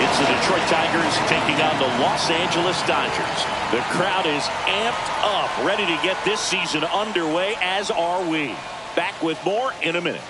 It's the Detroit Tigers taking on the Los Angeles Dodgers. The crowd is amped up, ready to get this season underway, as are we. Back with more in a minute.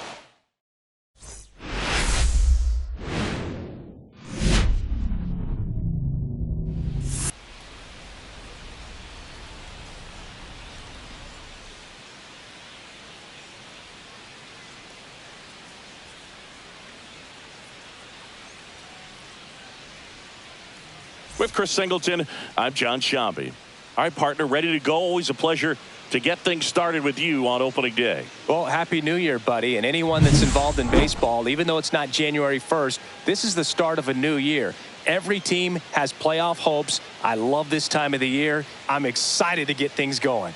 With Chris Singleton, I'm John Sciambi. All right, partner, ready to go. Always a pleasure to get things started with you on opening day. Well, Happy New Year, buddy. And anyone that's involved in baseball, even though it's not January 1st, this is the start of a new year. Every team has playoff hopes. I love this time of the year. I'm excited to get things going.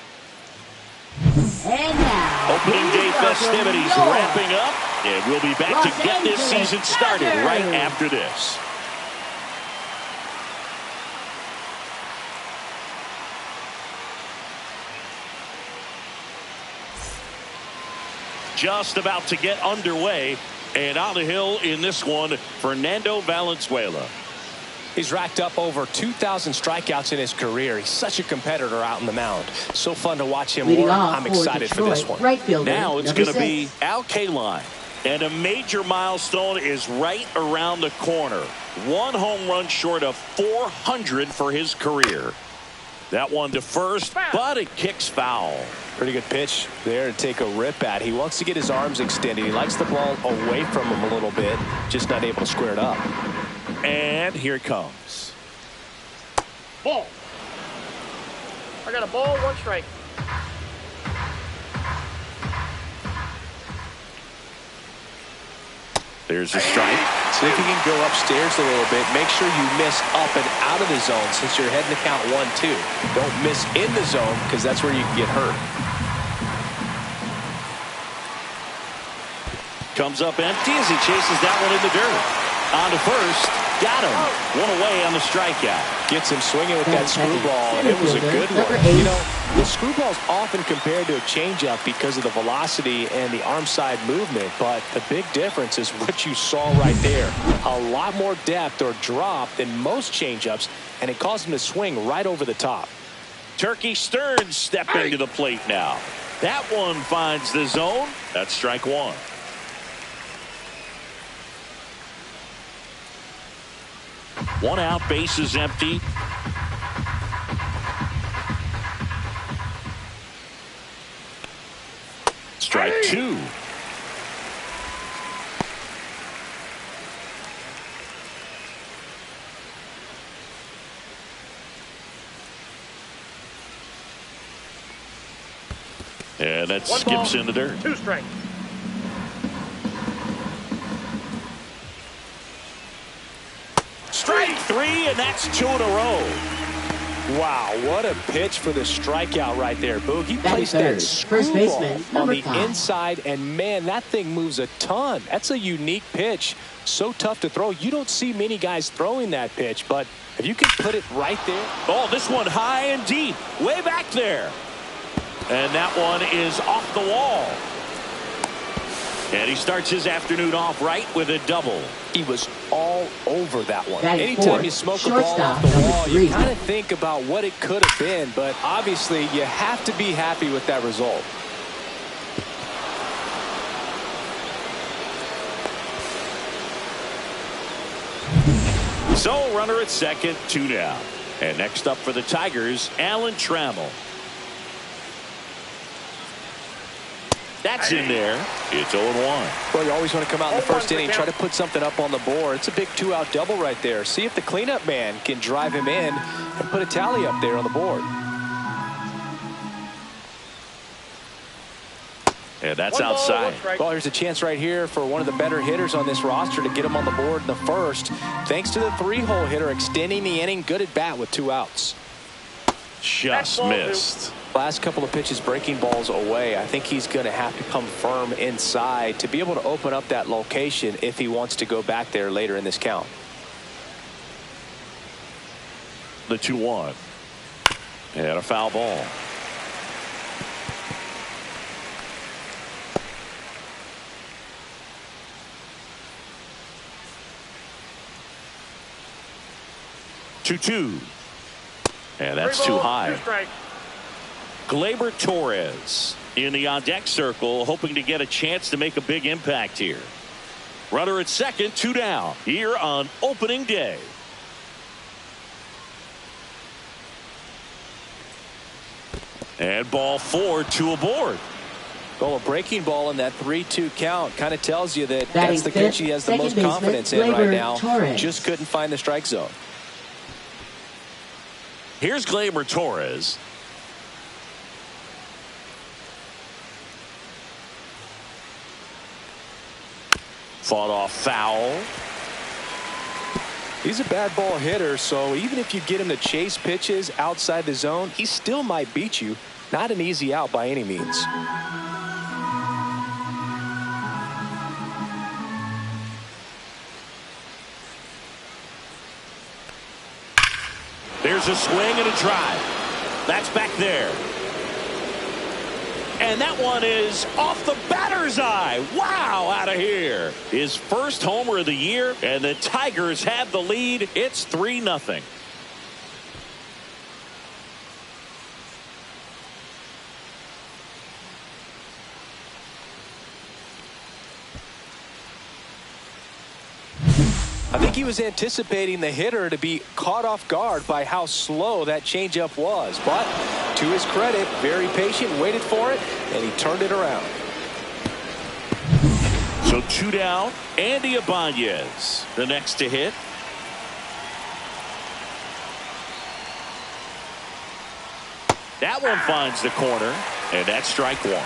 And now, opening day festivities wrapping up, and we'll be back to get this season started right after this. Just about to get underway, and on the hill in this one, Fernando Valenzuela. He's racked up over 2,000 strikeouts in his career. He's such a competitor out in the mound. So fun to watch him work. I'm excited for this one. Right fielder, now it's going to be Al Kaline. And a major milestone is right around the corner. One home run short of 400 for his career. That one to first, but it kicks foul. Pretty good pitch there to take a rip at. He wants to get his arms extended. He likes the ball away from him a little bit, just not able to square it up. And here it comes. Ball. I got a ball, one strike. There's a strike. See if you can go upstairs a little bit. Make sure you miss up and out of the zone since you're heading to count 1-2. Don't miss in the zone because that's where you can get hurt. Comes up empty as he chases that one in the dirt. On to first. Got him. One away on the strikeout. Gets him swinging with that screwball, and it was a good one. You know, the screwball's often compared to a changeup because of the velocity and the arm side movement, but the big difference is what you saw right there. A lot more depth or drop than most changeups, and it caused him to swing right over the top. Turkey Stearns stepping to the plate now. That one finds the zone. That's strike one. One out, base is empty. Strike two. And that skips in the dirt. Two strikes. Strike three, and that's two in a row. Wow, what a pitch for the strikeout right there, Boog. He placed that screwball on the inside, and man, that thing moves a ton. That's a unique pitch. So tough to throw. You don't see many guys throwing that pitch, but if you can put it right there. Oh, this one high and deep, way back there. And that one is off the wall. And he starts his afternoon off right with a double. He was all over that one. Anytime you smoke a ball off the wall, you kind of think about what it could have been, but obviously you have to be happy with that result. So runner at second, two down. And next up for the Tigers, Alan Trammell. That's in there. It's 0-1. Well, you always want to come out in the first inning, try to put something up on the board. It's a big two-out double right there. See if the cleanup man can drive him in and put a tally up there on the board. And that's outside. Well, here's a chance right here for one of the better hitters on this roster to get him on the board in the first. Thanks to the three-hole hitter extending the inning. Good at bat with two outs. Just missed. Last couple of pitches breaking balls away. I think he's going to have to come firm inside to be able to open up that location if he wants to go back there later in this count. The 2-1. And a foul ball. 2-2. And that's too high. Gleyber Torres in the on-deck circle, hoping to get a chance to make a big impact here. Runner at second, 2 down here on opening day. And ball 4, 2 aboard. Well, a breaking ball in that 3-2 count kind of tells you that that's the pitch he has the most confidence in right now. Just couldn't find the strike zone. Here's Gleyber Torres. Fought off foul. He's a bad ball hitter, so even if you get him to chase pitches outside the zone, he still might beat you. Not an easy out by any means. There's a swing and a drive. That's back there. And that one is off the batter's eye. Wow, out of here. His first homer of the year, and the Tigers have the lead. It's 3-0. I think he was anticipating the hitter to be caught off guard by how slow that changeup was. But to his credit, very patient, waited for it, and he turned it around. So 2 down. Andy Ibanez, the next to hit. That one finds the corner, and that's strike 1.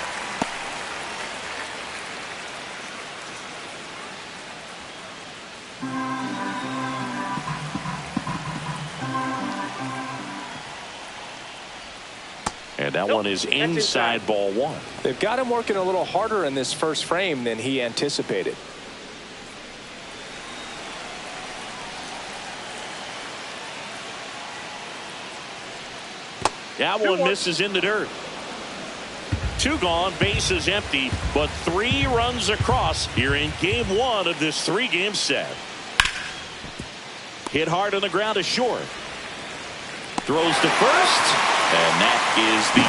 And that one is inside ball 1. They've got him working a little harder in this first frame than he anticipated. That one misses in the dirt. 2 gone, bases empty, but 3 runs across here in game 1 of this 3-game set. Hit hard on the ground to short. Throws to first, and that is the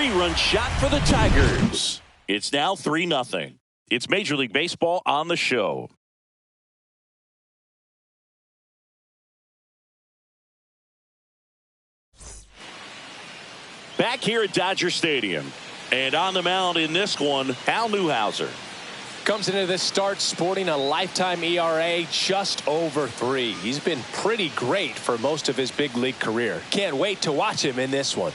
inning. 3-run shot for the Tigers. It's now 3-0. It's Major League Baseball on the show. Back here at Dodger Stadium. And on the mound in this one, Hal Newhouser. Comes into this start sporting a lifetime ERA just over 3. He's been pretty great for most of his big league career. Can't wait to watch him in this one.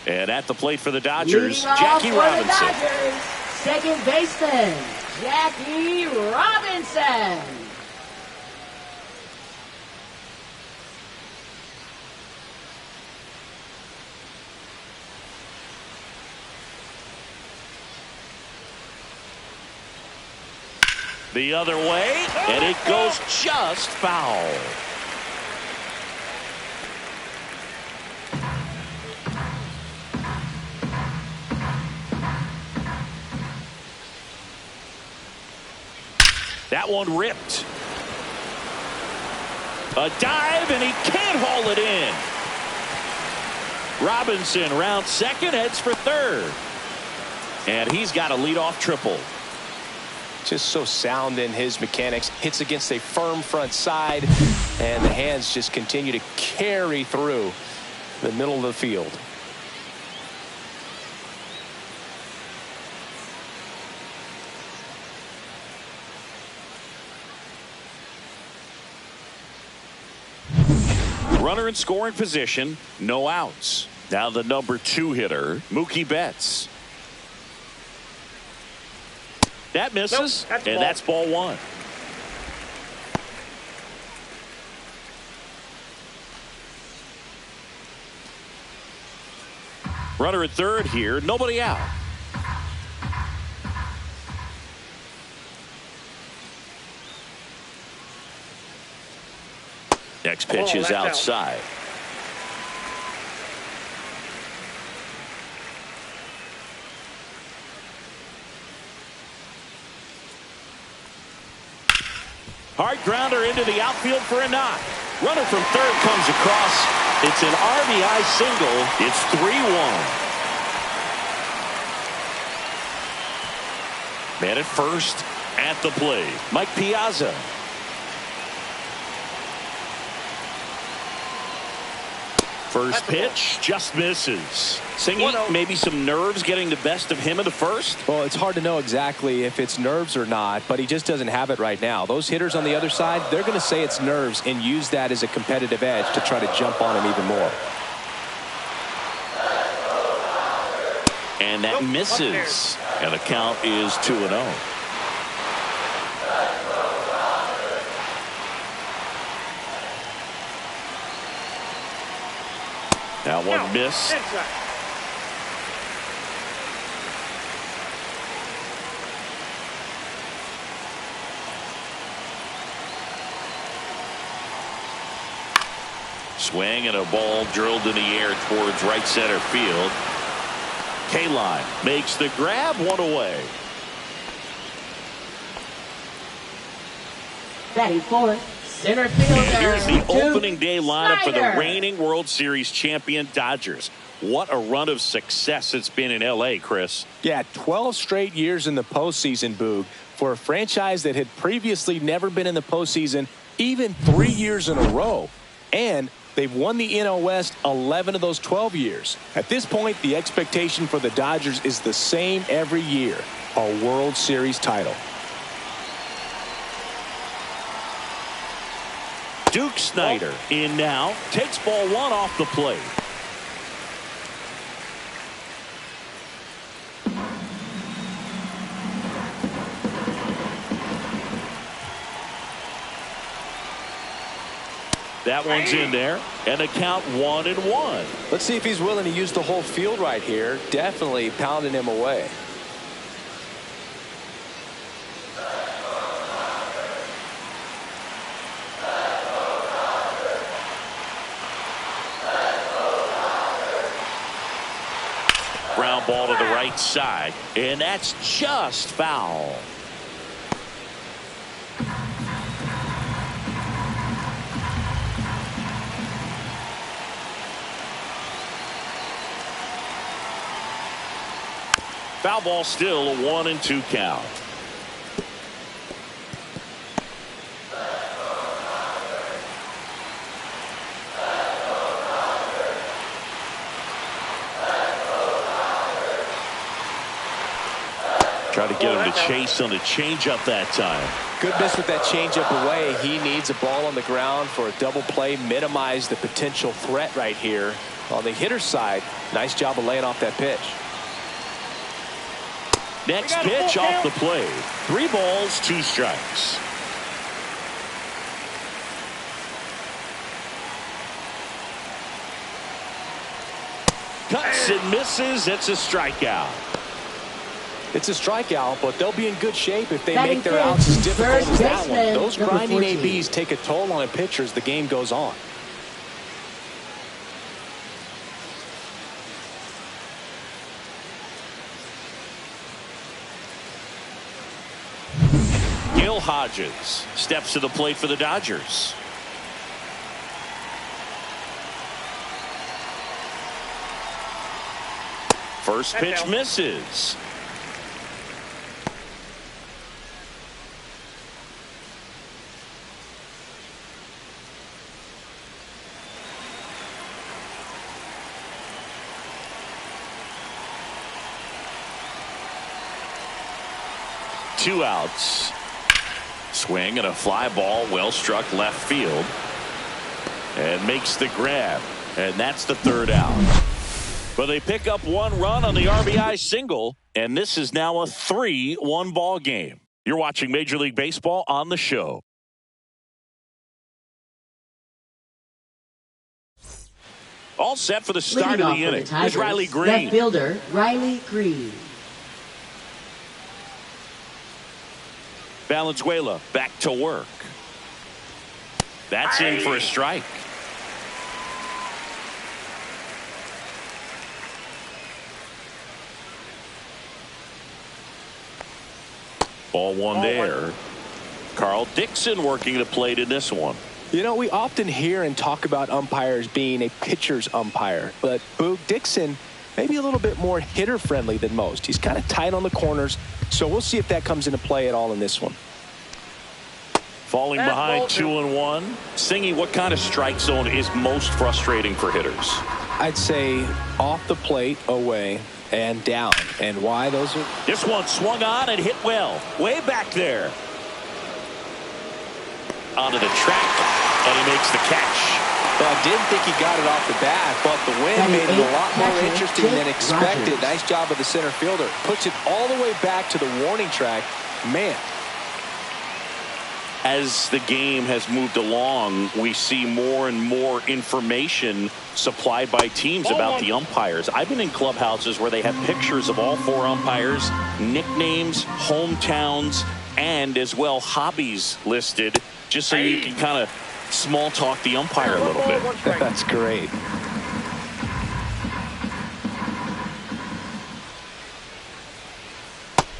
And at the plate for the Dodgers, Jackie Robinson. The Dodgers, second baseman, Jackie Robinson. The other way, and it goes just foul. That one ripped. A dive, and he can't haul it in. Robinson rounds second, heads for third. And he's got a leadoff triple. Just so sound in his mechanics. Hits against a firm front side, and the hands just continue to carry through the middle of the field. Runner in scoring position, no outs. Now the number 2 hitter, Mookie Betts. That misses, and that's ball 1. Runner at third here, nobody out. Next pitch is outside. Hard grounder into the outfield for a knock. Runner from third comes across. It's an RBI single. It's 3-1. Man at first at the plate, Mike Piazza. First pitch just misses. Singing maybe some nerves getting the best of him in the first. Well, it's hard to know exactly if it's nerves or not, but he just doesn't have it right now. Those hitters on the other side, they're going to say it's nerves and use that as a competitive edge to try to jump on him even more. And that misses. And the count is 2-0. That one missed. Swing and a ball drilled in the air towards right center field. K-Line makes the grab, one away. Batting fourth, center fielder. And here's the opening day lineup for the Snyder. reigning World Series champion Dodgers. What a run of success it's been in L.A., Chris. Yeah, 12 straight years in the postseason, Boog, for a franchise that had previously never been in the postseason, even 3 years in a row. And they've won the NL West 11 of those 12 years. At this point, the expectation for the Dodgers is the same every year, a World Series title. Duke Snyder in now, takes ball one off the plate. That one's in there, and a count 1-1. Let's see if he's willing to use the whole field right here. Definitely pounding him away. Ground ball to the right side, and that's just foul. Foul ball, still a 1-2 count. Try to get him to chase on the changeup that time. Good miss with that changeup away. He needs a ball on the ground for a double play, minimize the potential threat right here. On the hitter's side, nice job of laying off that pitch. Next pitch off the plate. 3 balls, 2 strikes. Cuts and misses. It's a strikeout. It's a strikeout, but they'll be in good shape if they Batting make their outs fifth, as difficult first as that one. baseman, Those number grinding 14. ABs take a toll on a pitcher as the game goes on. Gil Hodges steps to the plate for the Dodgers. First pitch misses. Two outs. Swing and a fly ball, well struck left field, and makes the grab, and that's the 3rd out. But they pick up 1 run on the RBI single, and this is now a 3-1 ball game. You're watching Major League Baseball on the show. All set for the start Leading of off the for inning. the Here's Tigers, Riley Green. left fielder Riley Green. Valenzuela back to work. That's in for a strike. Ball one there. Carl Dixon working the plate in this one. You know, we often hear and talk about umpires being a pitcher's umpire, but Boog Dixon maybe a little bit more hitter-friendly than most. He's kind of tight on the corners, so we'll see if that comes into play at all in this one. Falling behind 2-1. Singy, what kind of strike zone is most frustrating for hitters? I'd say off the plate, away, and down. And why those are... This one swung on and hit well. Way back there. Onto the track, and he makes the catch. Well, I didn't think he got it off the bat, but the wind made it a lot more interesting than expected. Nice job of the center fielder. Puts it all the way back to the warning track. Man. As the game has moved along, we see more and more information supplied by teams about the umpires. I've been in clubhouses where they have pictures of all 4 umpires, nicknames, hometowns, and as well hobbies listed, just so you can kind of small talk the umpire a little bit. That's great.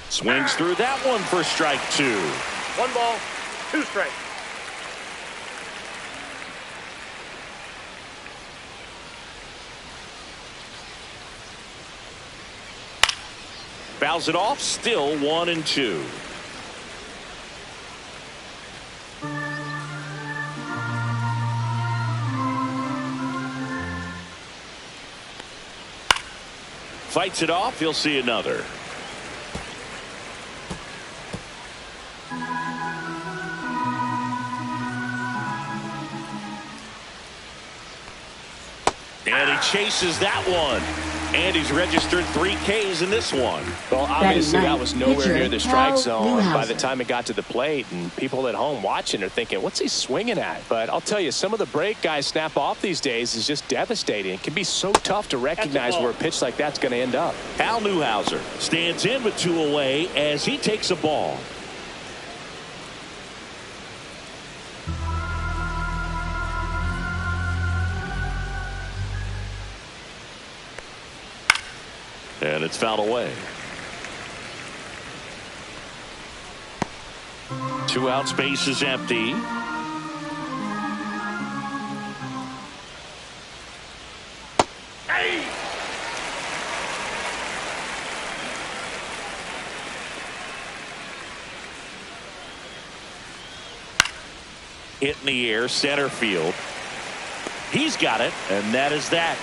Swings through that one for strike 2. 1 ball, 2 strikes. Fouls it off, still 1-2. Fights it off, he'll see another. And he chases that one. And he's registered 3 Ks in this one. Well, obviously that was nowhere near the strike zone by the time it got to the plate, and people at home watching are thinking, what's he swinging at? But I'll tell you, some of the break guys snap off these days is just devastating. It can be so tough to recognize where a pitch like that's going to end up. Hal Newhouser stands in with 2 away as he takes a ball. And it's fouled away. 2 out, space is empty. Hey! Hit in the air, center field. He's got it, and that is that.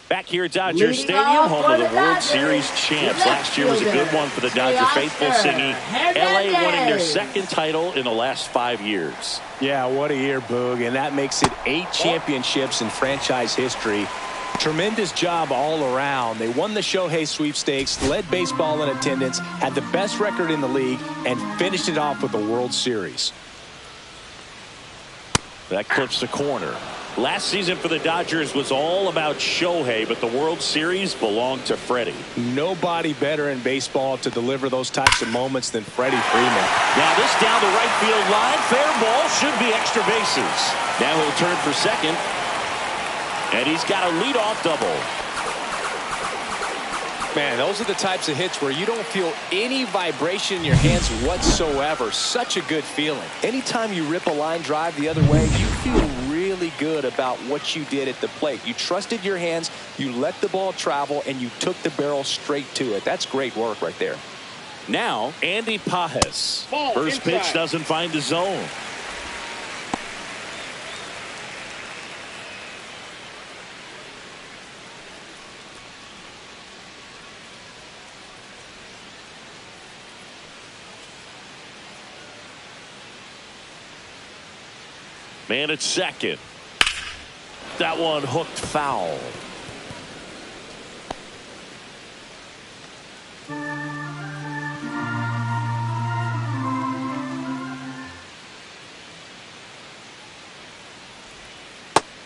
Back here at Dodger Stadium, home of the World Series champs. Last year was a good one for the Dodger faithful, Singy. LA winning their 2nd title in the last 5 years. Yeah, what a year, Boog, and that makes it 8 championships in franchise history. Tremendous job all around. They won the Shohei sweepstakes, led baseball in attendance, had the best record in the league, and finished it off with the World Series. That clips the corner. Last season for the Dodgers was all about Shohei, but the World Series belonged to Freddie. Nobody better in baseball to deliver those types of moments than Freddie Freeman. Now this down the right field line. Fair ball, should be extra bases. Now he'll turn for second. And he's got a leadoff double. Man, those are the types of hits where you don't feel any vibration in your hands whatsoever. Such a good feeling. Anytime you rip a line drive the other way, you feel really good about what you did at the plate. You trusted your hands, you let the ball travel, and you took the barrel straight to it. That's great work right there. Now, Andy Pages. First pitch doesn't find the zone. Man at second. That one hooked foul.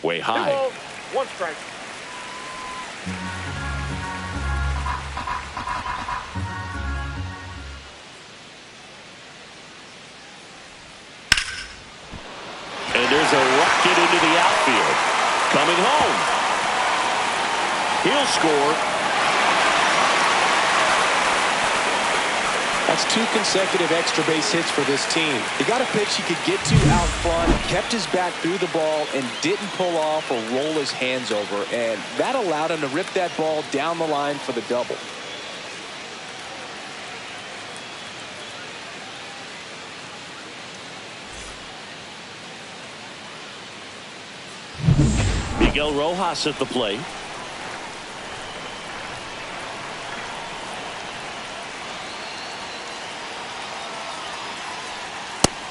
Way high. 2 balls, 1 strike. it into the outfield. Coming home. He'll score. That's 2 consecutive extra base hits for this team. He got a pitch he could get to out front, kept his bat through the ball, and didn't pull off or roll his hands over. And that allowed him to rip that ball down the line for the double. Miguel Rojas at the plate.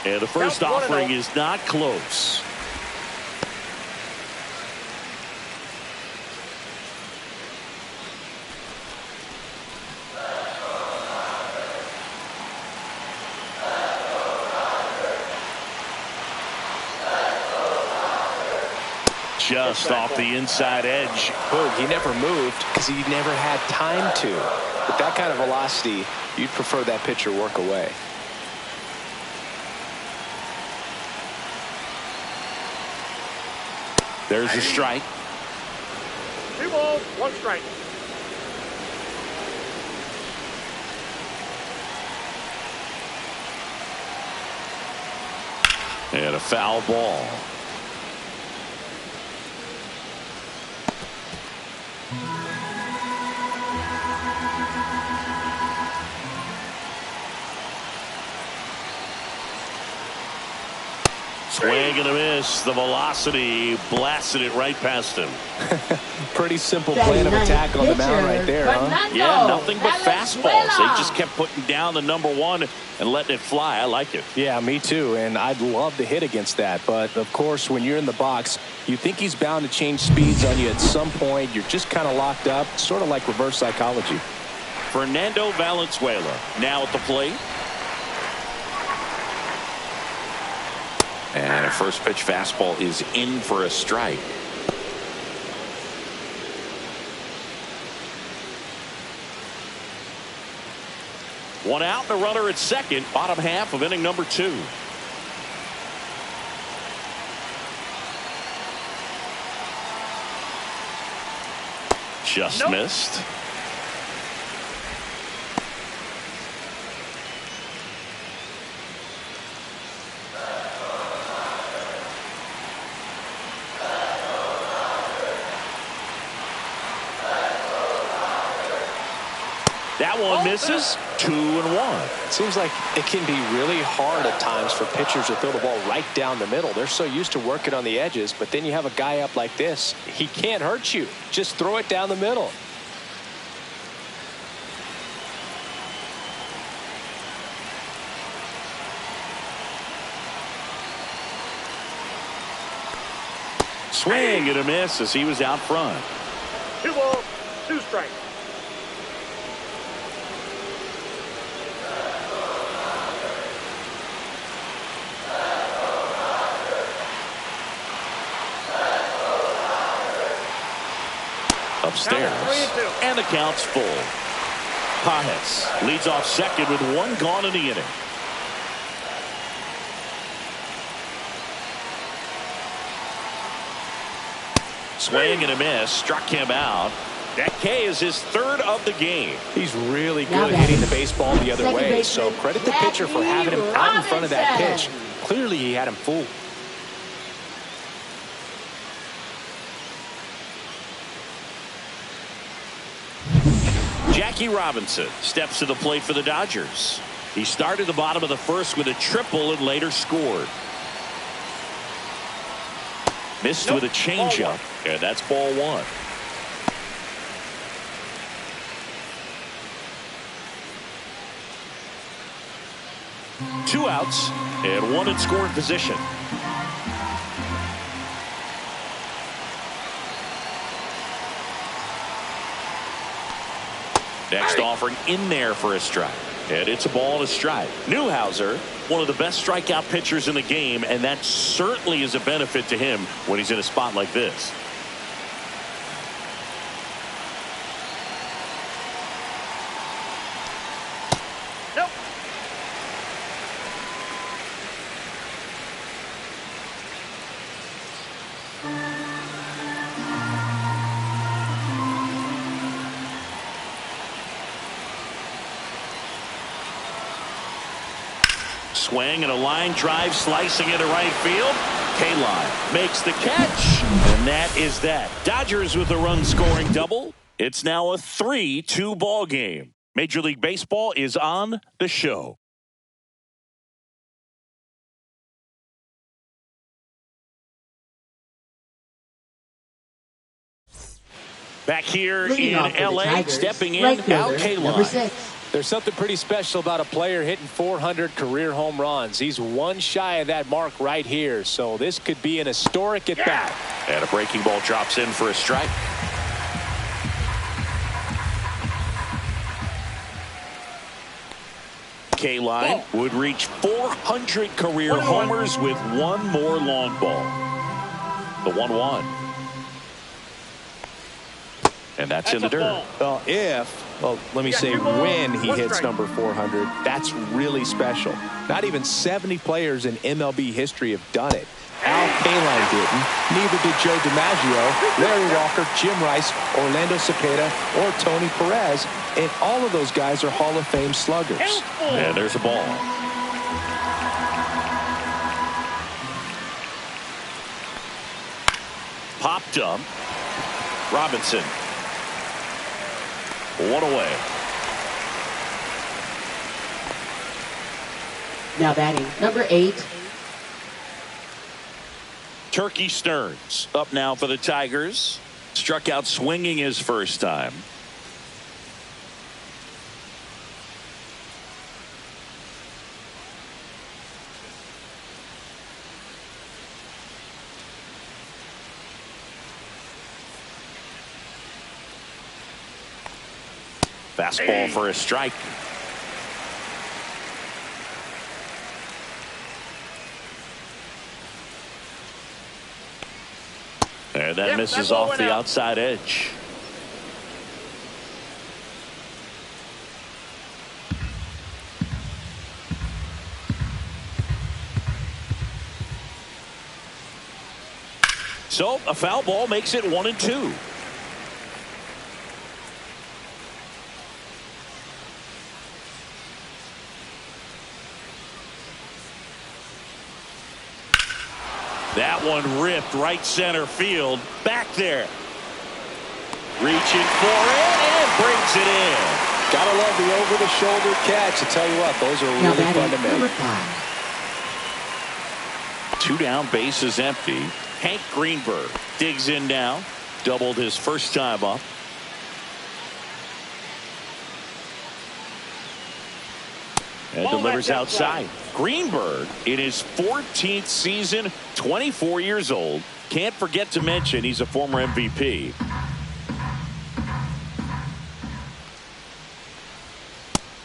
And the first offering is not close. Just off the inside edge. Boog, he never moved because he never had time to. With that kind of velocity, you'd prefer that pitcher work away. There's a strike. 2 balls, 1 strike. And a foul ball. Swing and a miss. The velocity blasted it right past him. Pretty simple plan of attack on the mound right there, huh? Yeah, nothing but fastballs. They just kept putting down the #1 and letting it fly. I like it. Yeah, me too. And I'd love to hit against that. But, of course, when you're in the box, you think he's bound to change speeds on you at some point. You're just kind of locked up, sort of like reverse psychology. Fernando Valenzuela now at the plate. And a first pitch fastball is in for a strike. One out and a runner at second. Bottom half of inning number 2. Just missed. That one misses. 2-1. Seems like it can be really hard at times for pitchers to throw the ball right down the middle. They're so used to working on the edges, but then you have a guy up like this. He can't hurt you. Just throw it down the middle. Swing and a miss as he was out front. 2 balls, 2 strikes. Upstairs, and the count's full. Pages leads off second with 1 gone in the inning. Swing and a miss, struck him out. That K is his 3rd of the game. He's really good at hitting the baseball the other way, so credit the pitcher for having him out in front of that pitch. Clearly he had him fooled. Jackie Robinson steps to the plate for the Dodgers. He started the bottom of the 1st with a triple and later scored. Missed with a changeup, and that's ball 1. Two outs and 1 in scoring position. Next offering in there for a strike. And it's a ball and a strike. Newhouser, one of the best strikeout pitchers in the game, and that certainly is a benefit to him when he's in a spot like this. Nope. Swing and a line drive slicing into right field. Kaline makes the catch. And that is that. Dodgers with a run-scoring double. It's now a 3-2 ball game. Major League Baseball is on the show. Back here in L.A., stepping in, Al Kaline. There's something pretty special about a player hitting 400 career home runs. He's one shy of that mark right here, so this could be an historic at-bat. And a breaking ball drops in for a strike. Kaline would reach 400 career homers with one more long ball. The 1-1. And that's in the dirt. Well, let me say when he hits number 400, that's really special. Not even 70 players in MLB history have done it. Al Kaline didn't. Neither did Joe DiMaggio, Larry Walker, Jim Rice, Orlando Cepeda, or Tony Perez. And all of those guys are Hall of Fame sluggers. And there's a ball. Popped up. Robinson. One away. Now batting, number 8. Turkey Stearns up now for the Tigers. Struck out swinging his first time. Fastball for a strike. And that misses off the outside edge. So a foul ball makes it 1-2. That one ripped right center field. Back there. Reaching for it and brings it in. Gotta love the over-the-shoulder catch. I tell you what, those are really fun to make. 2 down, bases empty. Hank Greenberg digs in now. Doubled his first time up. And delivers outside. Greenberg in his 14th season, 24 years old. Can't forget to mention he's a former MVP.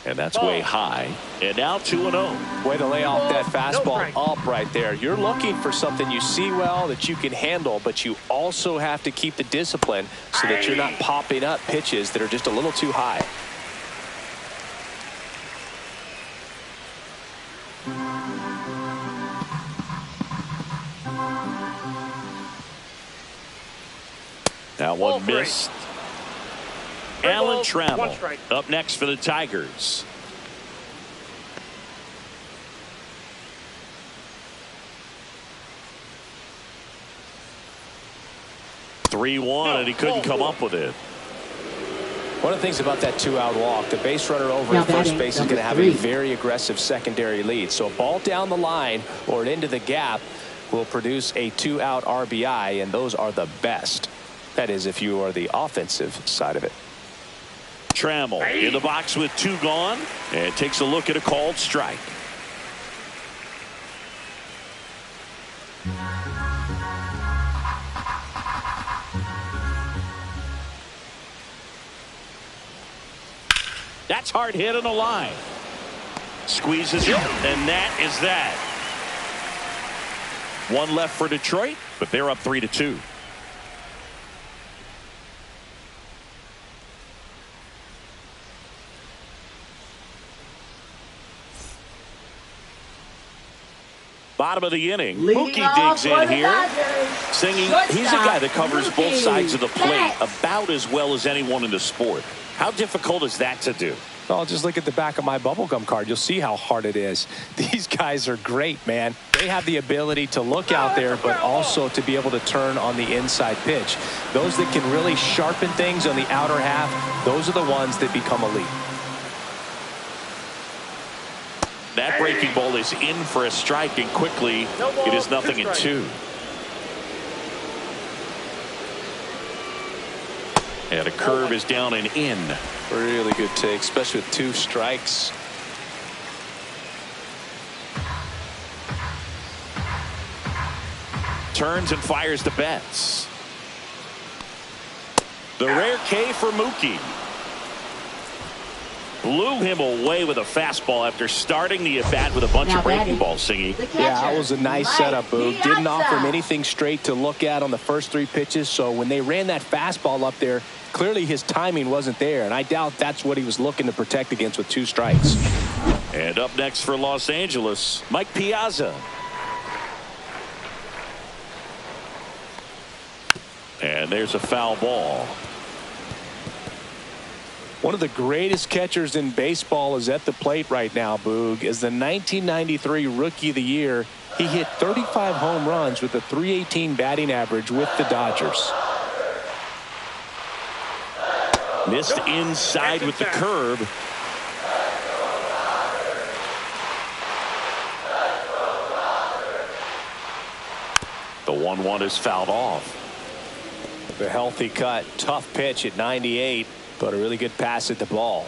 And that's way high. And now 2-0. Way to lay off that fastball up right there. You're looking for something you see well that you can handle, but you also have to keep the discipline so that you're not popping up pitches that are just a little too high. That one missed. Alan Trammell up next for the Tigers. (3-1) and he couldn't come up with it. One of the things about that 2-out walk, the base runner over at first base is going to have a very aggressive secondary lead. So a ball down the line or into the gap will produce a 2-out RBI, and those are the best. That is, if you are the offensive side of it. Trammell in the box with 2 gone and takes a look at a called strike. That's hard hit on the line. Squeezes it, and that is that. 1 left for Detroit, but they're up 3-2. Bottom of the inning, Mookie digs in here, singing. He's a guy that covers both sides of the plate about as well as anyone in the sport. How difficult is that to do? Oh, just look at the back of my bubblegum card. You'll see how hard it is. These guys are great, man. They have the ability to look out there, but also to be able to turn on the inside pitch. Those that can really sharpen things on the outer half, those are the ones that become elite. That breaking ball is in for a strike, and quickly it is 0-2. And a curve is down and in. Really good take, especially with 2 strikes. Turns and fires the Betts. The rare K for Mookie. Blew him away with a fastball after starting the at-bat with a bunch of breaking balls, Singy. Yeah, that was a nice setup, Boog. Didn't offer him anything straight to look at on the first 3 pitches, so when they ran that fastball up there, clearly his timing wasn't there, and I doubt that's what he was looking to protect against with 2 strikes. And up next for Los Angeles, Mike Piazza. And there's a foul ball. One of the greatest catchers in baseball is at the plate right now, Boog. As the 1993 Rookie of the Year, he hit 35 home runs with a .318 batting average with the Dodgers. Missed inside with the curve. The 1-1 is fouled off. The healthy cut, tough pitch at 98, but a really good pass at the ball.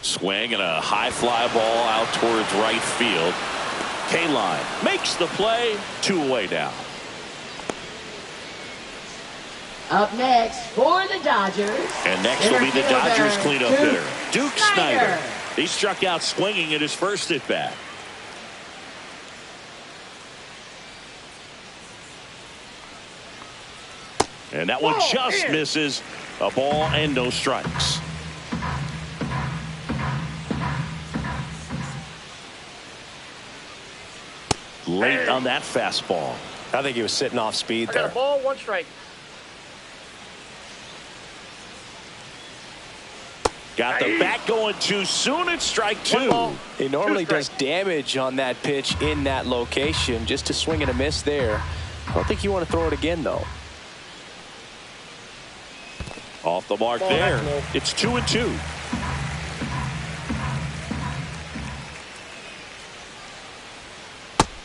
Swing and a high fly ball out towards right field. K-Line makes the play. 2 away now. Up next for the Dodgers. And next will be the Dodgers cleanup hitter, Duke Snider. He struck out swinging at his first at bat. And that one just misses. A ball and no strikes. Late on that fastball. I think he was sitting off speed there. I got a ball, 1 strike. Got the bat going too soon. It's strike 2. He normally does damage on that pitch in that location. Just to swing and a miss there. I don't think you want to throw it again, though. Off the mark there. It's 2-2.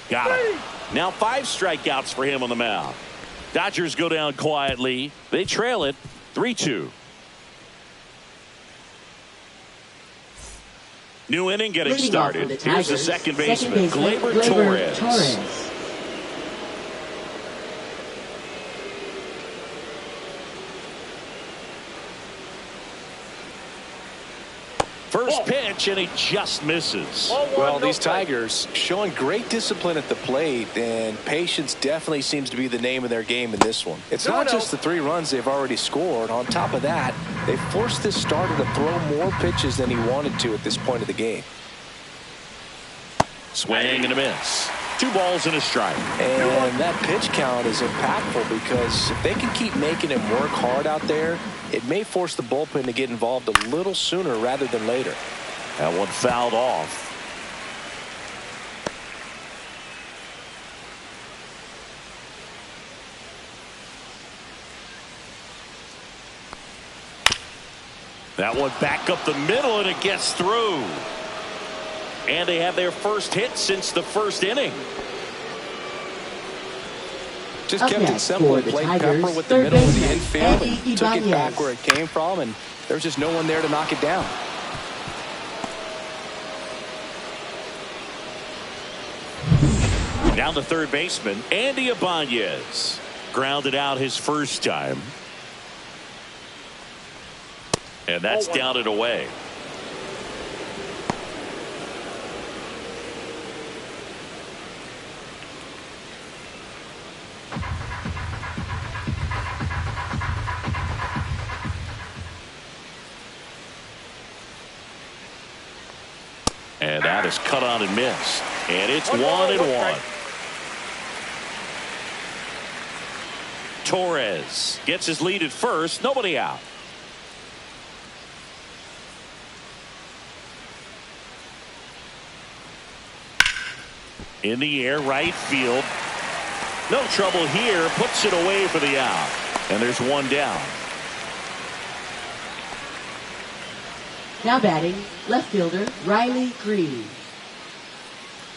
Got him. Now 5 strikeouts for him on the mound. Dodgers go down quietly. They trail it 3-2. New inning getting started. Here's the second baseman, Gleyber Torres. First pitch, and he just misses. Well, these Tigers showing great discipline at the plate, and patience definitely seems to be the name of their game in this one. It's not just the 3 runs they've already scored. On top of that, they forced this starter to throw more pitches than he wanted to at this point of the game. Swing and a miss. 2 balls and a strike. And that pitch count is impactful because if they can keep making him work hard out there, it may force the bullpen to get involved a little sooner rather than later. That one fouled off. That one back up the middle, and it gets through. And they have their first hit since the first inning. Just kept it simple and played Pepper with the middle of the infield and took it back where it came from, and there's just no one there to knock it down. Now the third baseman, Andy Ibanez. Grounded out his first time. And that's down and away. And that is cut on and missed. And it's 1-1. Torres gets his lead at first. Nobody out. In the air, right field. No trouble here. Puts it away for the out. And there's one down. Now batting, left fielder Riley Green.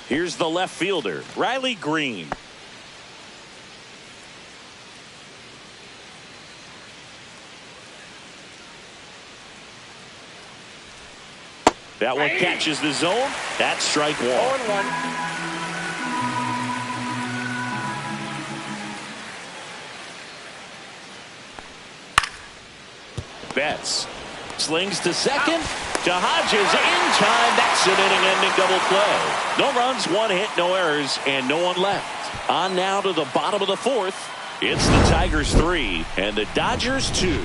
Here's the left fielder, Riley Green. That one catches the zone. That's strike one. 0-1. Betts slings to second. To Hodges in time. That's an inning-ending double play. No runs, one hit, no errors, and no one left. On now to the bottom of the fourth. It's the Tigers 3 and the Dodgers 2.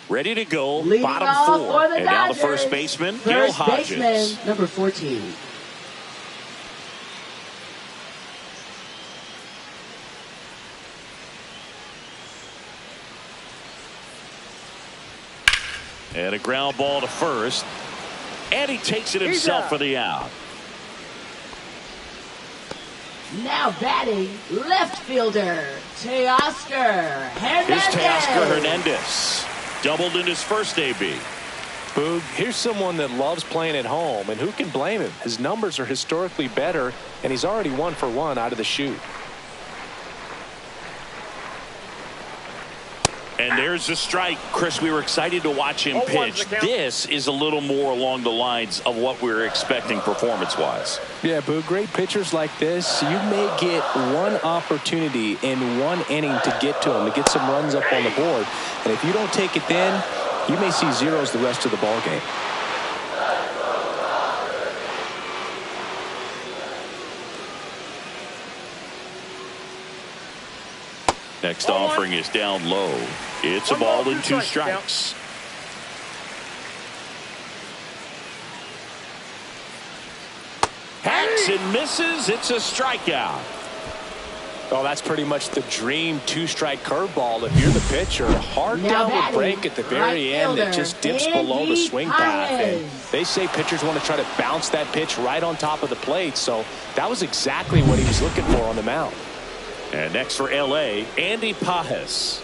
Ready to go, Leading bottom off four. For the and Dodgers, now the first baseman, Gil Hodges. Baseman, number 14. And a ground ball to first. And he takes it himself for the out. Now batting, left fielder Teoscar Hernandez. Here's Teoscar Hernandez. Doubled in his first AB. Boog, here's someone that loves playing at home, and who can blame him? His numbers are historically better, and he's already 1 for 1 out of the chute. And there's a strike. Chris, we were excited to watch him pitch. This is a little more along the lines of what we were expecting performance-wise. Yeah, Boog, great pitchers like this, you may get one opportunity in one inning to get to him, to get some runs up on the board. And if you don't take it then, you may see zeros the rest of the ball game. Next offering is down low. It's a ball and 2 strikes. Hacks and misses. It's a strikeout. Oh, that's pretty much the dream 2-strike curveball. If you're the pitcher, hard Now down the break at the very end that just dips below the swing path. And they say pitchers want to try to bounce that pitch right on top of the plate. So that was exactly what he was looking for on the mound. And next for L.A., Andy Pages.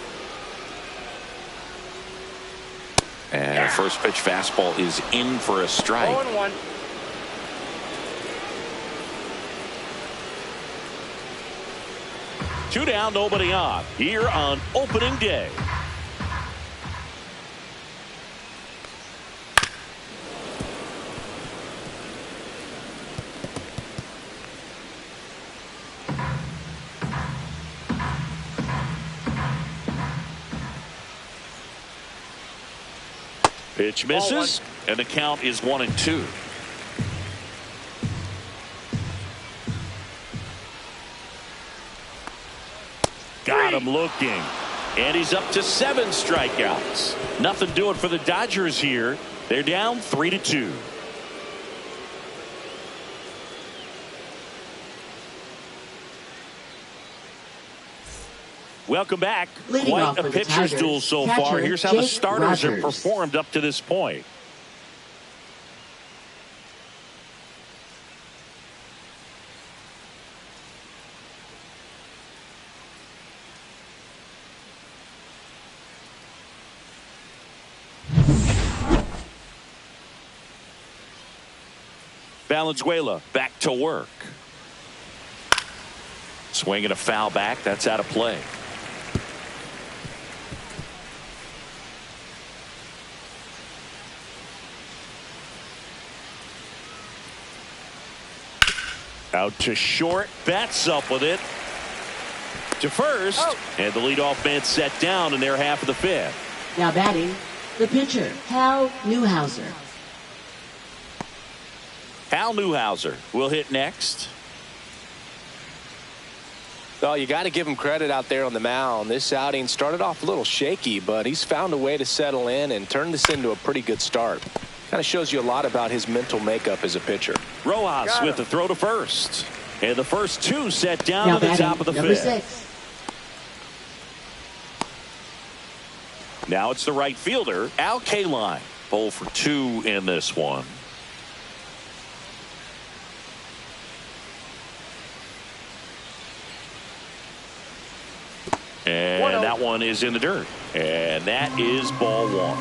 And a first pitch fastball is in for a strike. 0-1. Two down, nobody on. Here on opening day. Pitch misses, and the count is 1-2. Got him looking. And he's up to 7 strikeouts. Nothing doing for the Dodgers here. They're down 3-2. Welcome back. Leading Quite off a for the pitcher's Tigers, duel so catcher far. Here's how the Jake starters have Rogers. performed up to this point. Valenzuela back to work. Swinging a foul back. That's out of play. Out to short. Bats up with it. To first. And the leadoff man set down in their half of the 5th. Now batting, the pitcher Hal Newhouser. Hal Newhouser will hit next. 0-1 Well, you got to give him credit out there on the mound. This outing started off a little shaky, but he's found a way to settle in and turn this into a pretty good start. Kind of shows you a lot about his mental makeup as a pitcher. Rojas with the throw to first. And the first two set down to the top of the fifth. 6. Now it's the right fielder, Al Kaline. 0 for 2 in this one. And that one is in the dirt. And that is ball 1.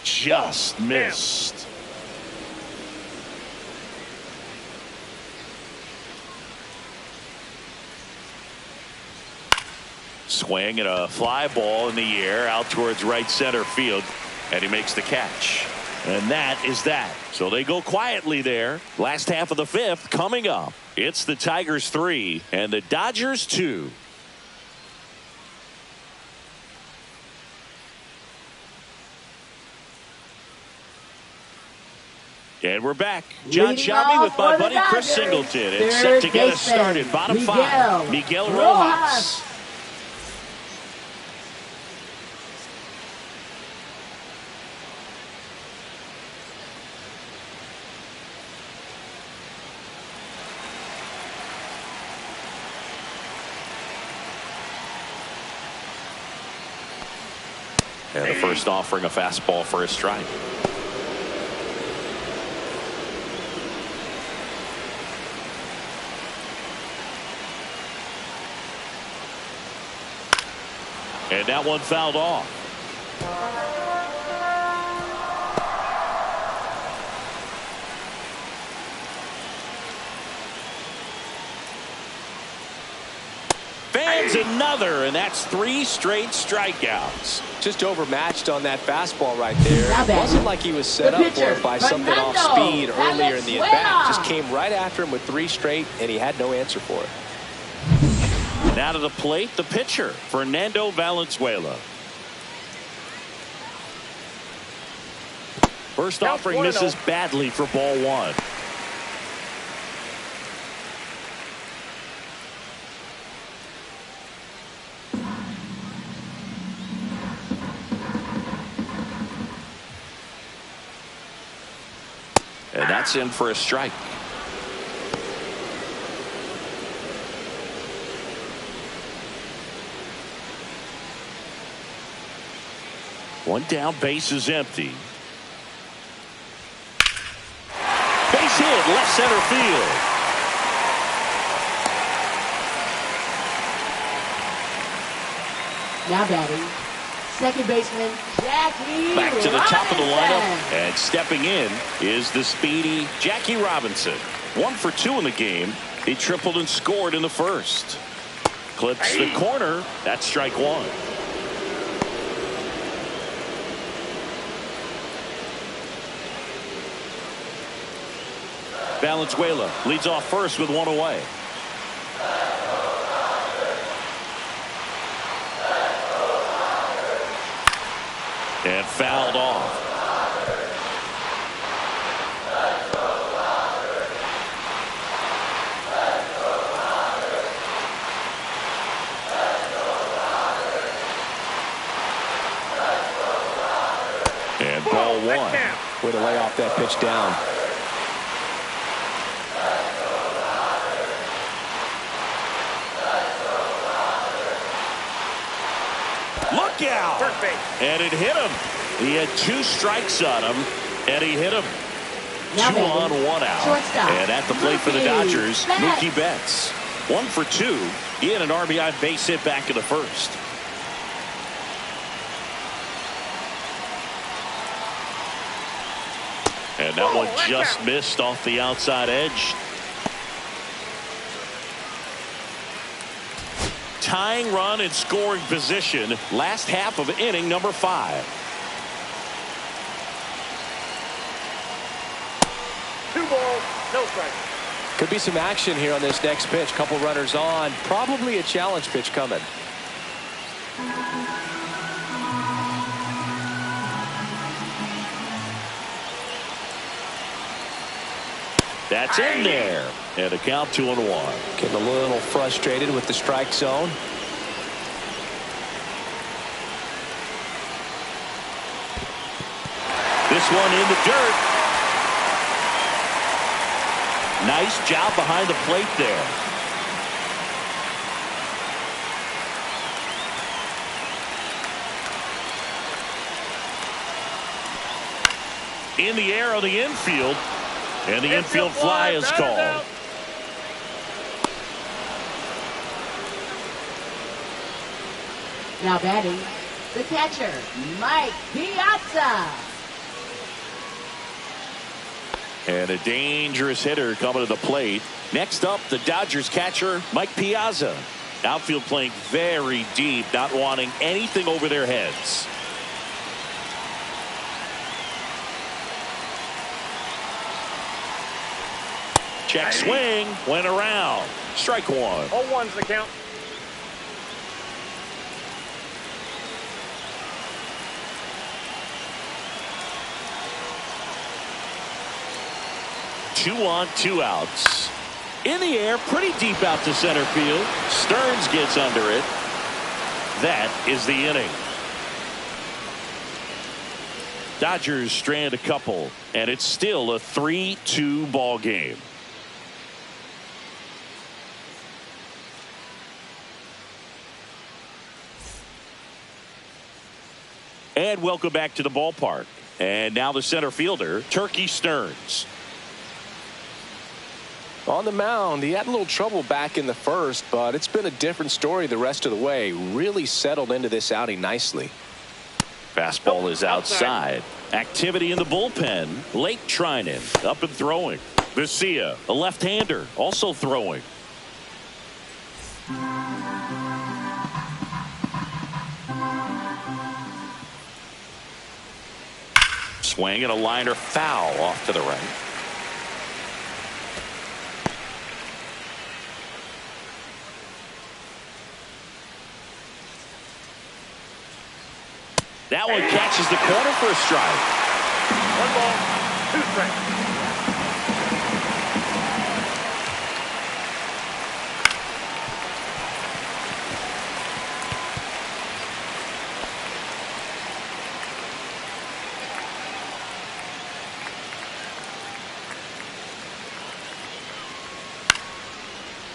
Just missed. Swing and a fly ball in the air out towards right center field. And he makes the catch. And that is that. So they go quietly there. Last half of the fifth coming up. It's the Tigers 3 and the Dodgers 2. And we're back. John Shelby with my buddy Chris Singleton. It's set to get us started. Bottom 5. Miguel Rojas. And the first offering a fastball for a strike. And that one fouled off. Fans another, and that's 3 straight strikeouts. Just overmatched on that fastball right there. It wasn't like he was set up for it by something off speed earlier in the at-bat. Just came right after him with 3 straight, and he had no answer for it. Now to the plate, the pitcher, Fernando Valenzuela. First offering misses badly for ball 1. And that's in for a strike. One down, base is empty. Base hit, left center field. Now batting, second baseman Jackie Back to the top of the lineup, Robinson. and stepping in is the speedy Jackie Robinson. 1 for 2 in the game. He tripled and scored in the first. Clips the corner. That's strike 1. Valenzuela leads off first with 1 away. And fouled off. And ball 1. Way to lay off that pitch down. Look out! And it hit him. He had 2 strikes on him, and he hit him. Now 2 on, 1 out. Shortstop, And at the plate for the Mookie Dodgers, Betts. Mookie Betts. 1 for 2. He had an RBI base hit back in the first. And that one just missed off the outside edge. Tying run in scoring position. Last half of inning number 5. 2 balls, no strikes. Could be some action here on this next pitch. Couple runners on. Probably a challenge pitch coming. That's in there. And a count 2-1. Getting a little frustrated with the strike zone. This one in the dirt. Nice job behind the plate there. In the air on the infield. And the infield fly is called. Now batting, the catcher, Mike Piazza. And a dangerous hitter coming to the plate. Next up, the Dodgers catcher, Mike Piazza. Outfield playing very deep, not wanting anything over their heads. Check swing, went around. Strike one. 0-1's the count. Two on, two outs. In the air, pretty deep out to center field. Stearns gets under it. That is the inning. Dodgers strand a couple, and it's still a 3-2 ball game. And welcome back to the ballpark. And now the center fielder, Turkey Stearns. On the mound, he had a little trouble back in the first, but it's been a different story the rest of the way. Really settled into this outing nicely. Fastball is outside. Activity in the bullpen. Lake Trinan up and throwing. Vesia, a left-hander, also throwing. Swing and a liner foul off to the right. That one catches the corner for a strike. 1 ball, 2 strikes.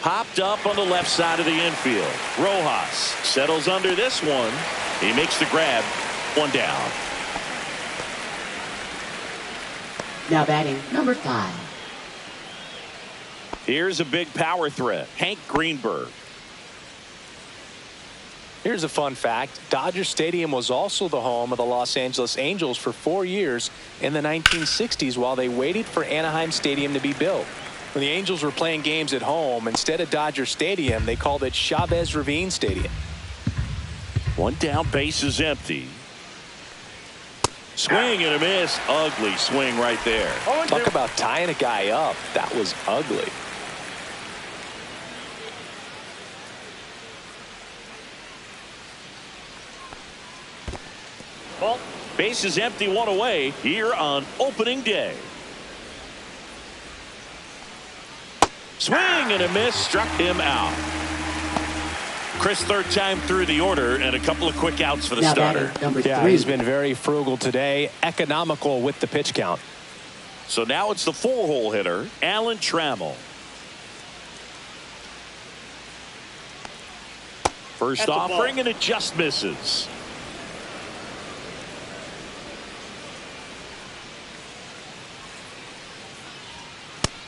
Popped up on the left side of the infield. Rojas settles under this one. He makes the grab. One down. Now batting, number 5. Here's a big power threat. Hank Greenberg. Here's a fun fact. Dodger Stadium was also the home of the Los Angeles Angels for 4 years in the 1960s while they waited for Anaheim Stadium to be built. When the Angels were playing games at home, instead of Dodger Stadium, they called it Chavez Ravine Stadium. One down, base is empty. Swing and a miss. Ugly swing right there. Talk about tying a guy up. That was ugly. Ball. Base is empty, one away here on opening day. Swing and a miss, struck him out. Chris, third time through the order, and a couple of quick outs for the Now starter. batting, number 3. Yeah, he's been very frugal today, economical with the pitch count. So now it's the 4-hole hitter, Alan Trammell. First That's a offering, ball. and it just misses.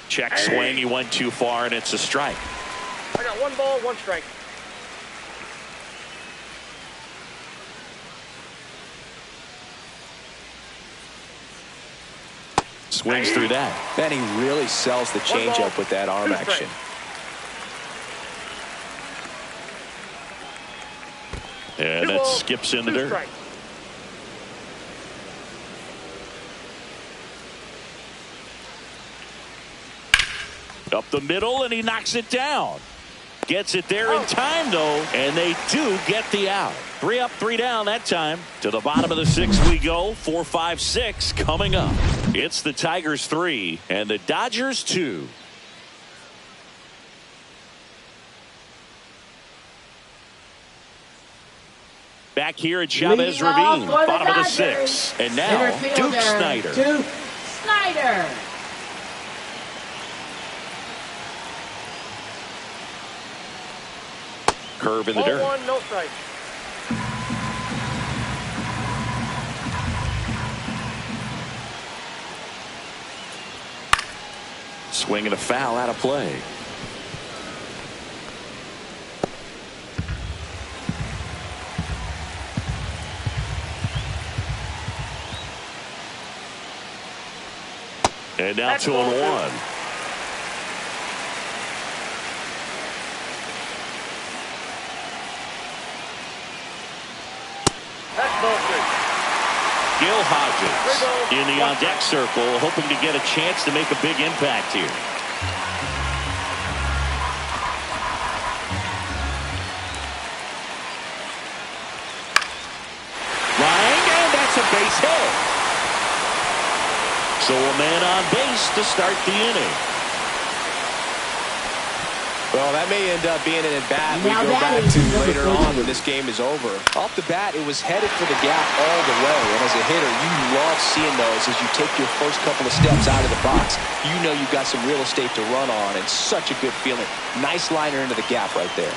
Check swing, he went too far, and it's a strike. I got 1 ball, 1 strike. Swings through that. Then he really sells the changeup with that arm 2 action. And that skips in the dirt. Strikes. Up the middle, and he knocks it down. Gets it there in time, though, and they do get the out. 3 up, 3 down that time. To the bottom of the 6th we go. 4, 5, 6 coming up. It's the Tigers 3 and the Dodgers 2. Back here at Chavez Ravine, bottom of the 6th. And now, Duke Snider. Duke Snider. Curve in the dirt. 1, no strike. Swing and a foul out of play. And now 2-1. Gil Hodges in the on-deck circle, hoping to get a chance to make a big impact here. Line, and that's a base hit. So a man on base to start the inning. Well, that may end up being an at-bat we go back to later on when this game is over. Off the bat, it was headed for the gap all the way. And as a hitter, you love seeing those as you take your first couple of steps out of the box. You know you've got some real estate to run on, and such a good feeling. Nice liner into the gap right there.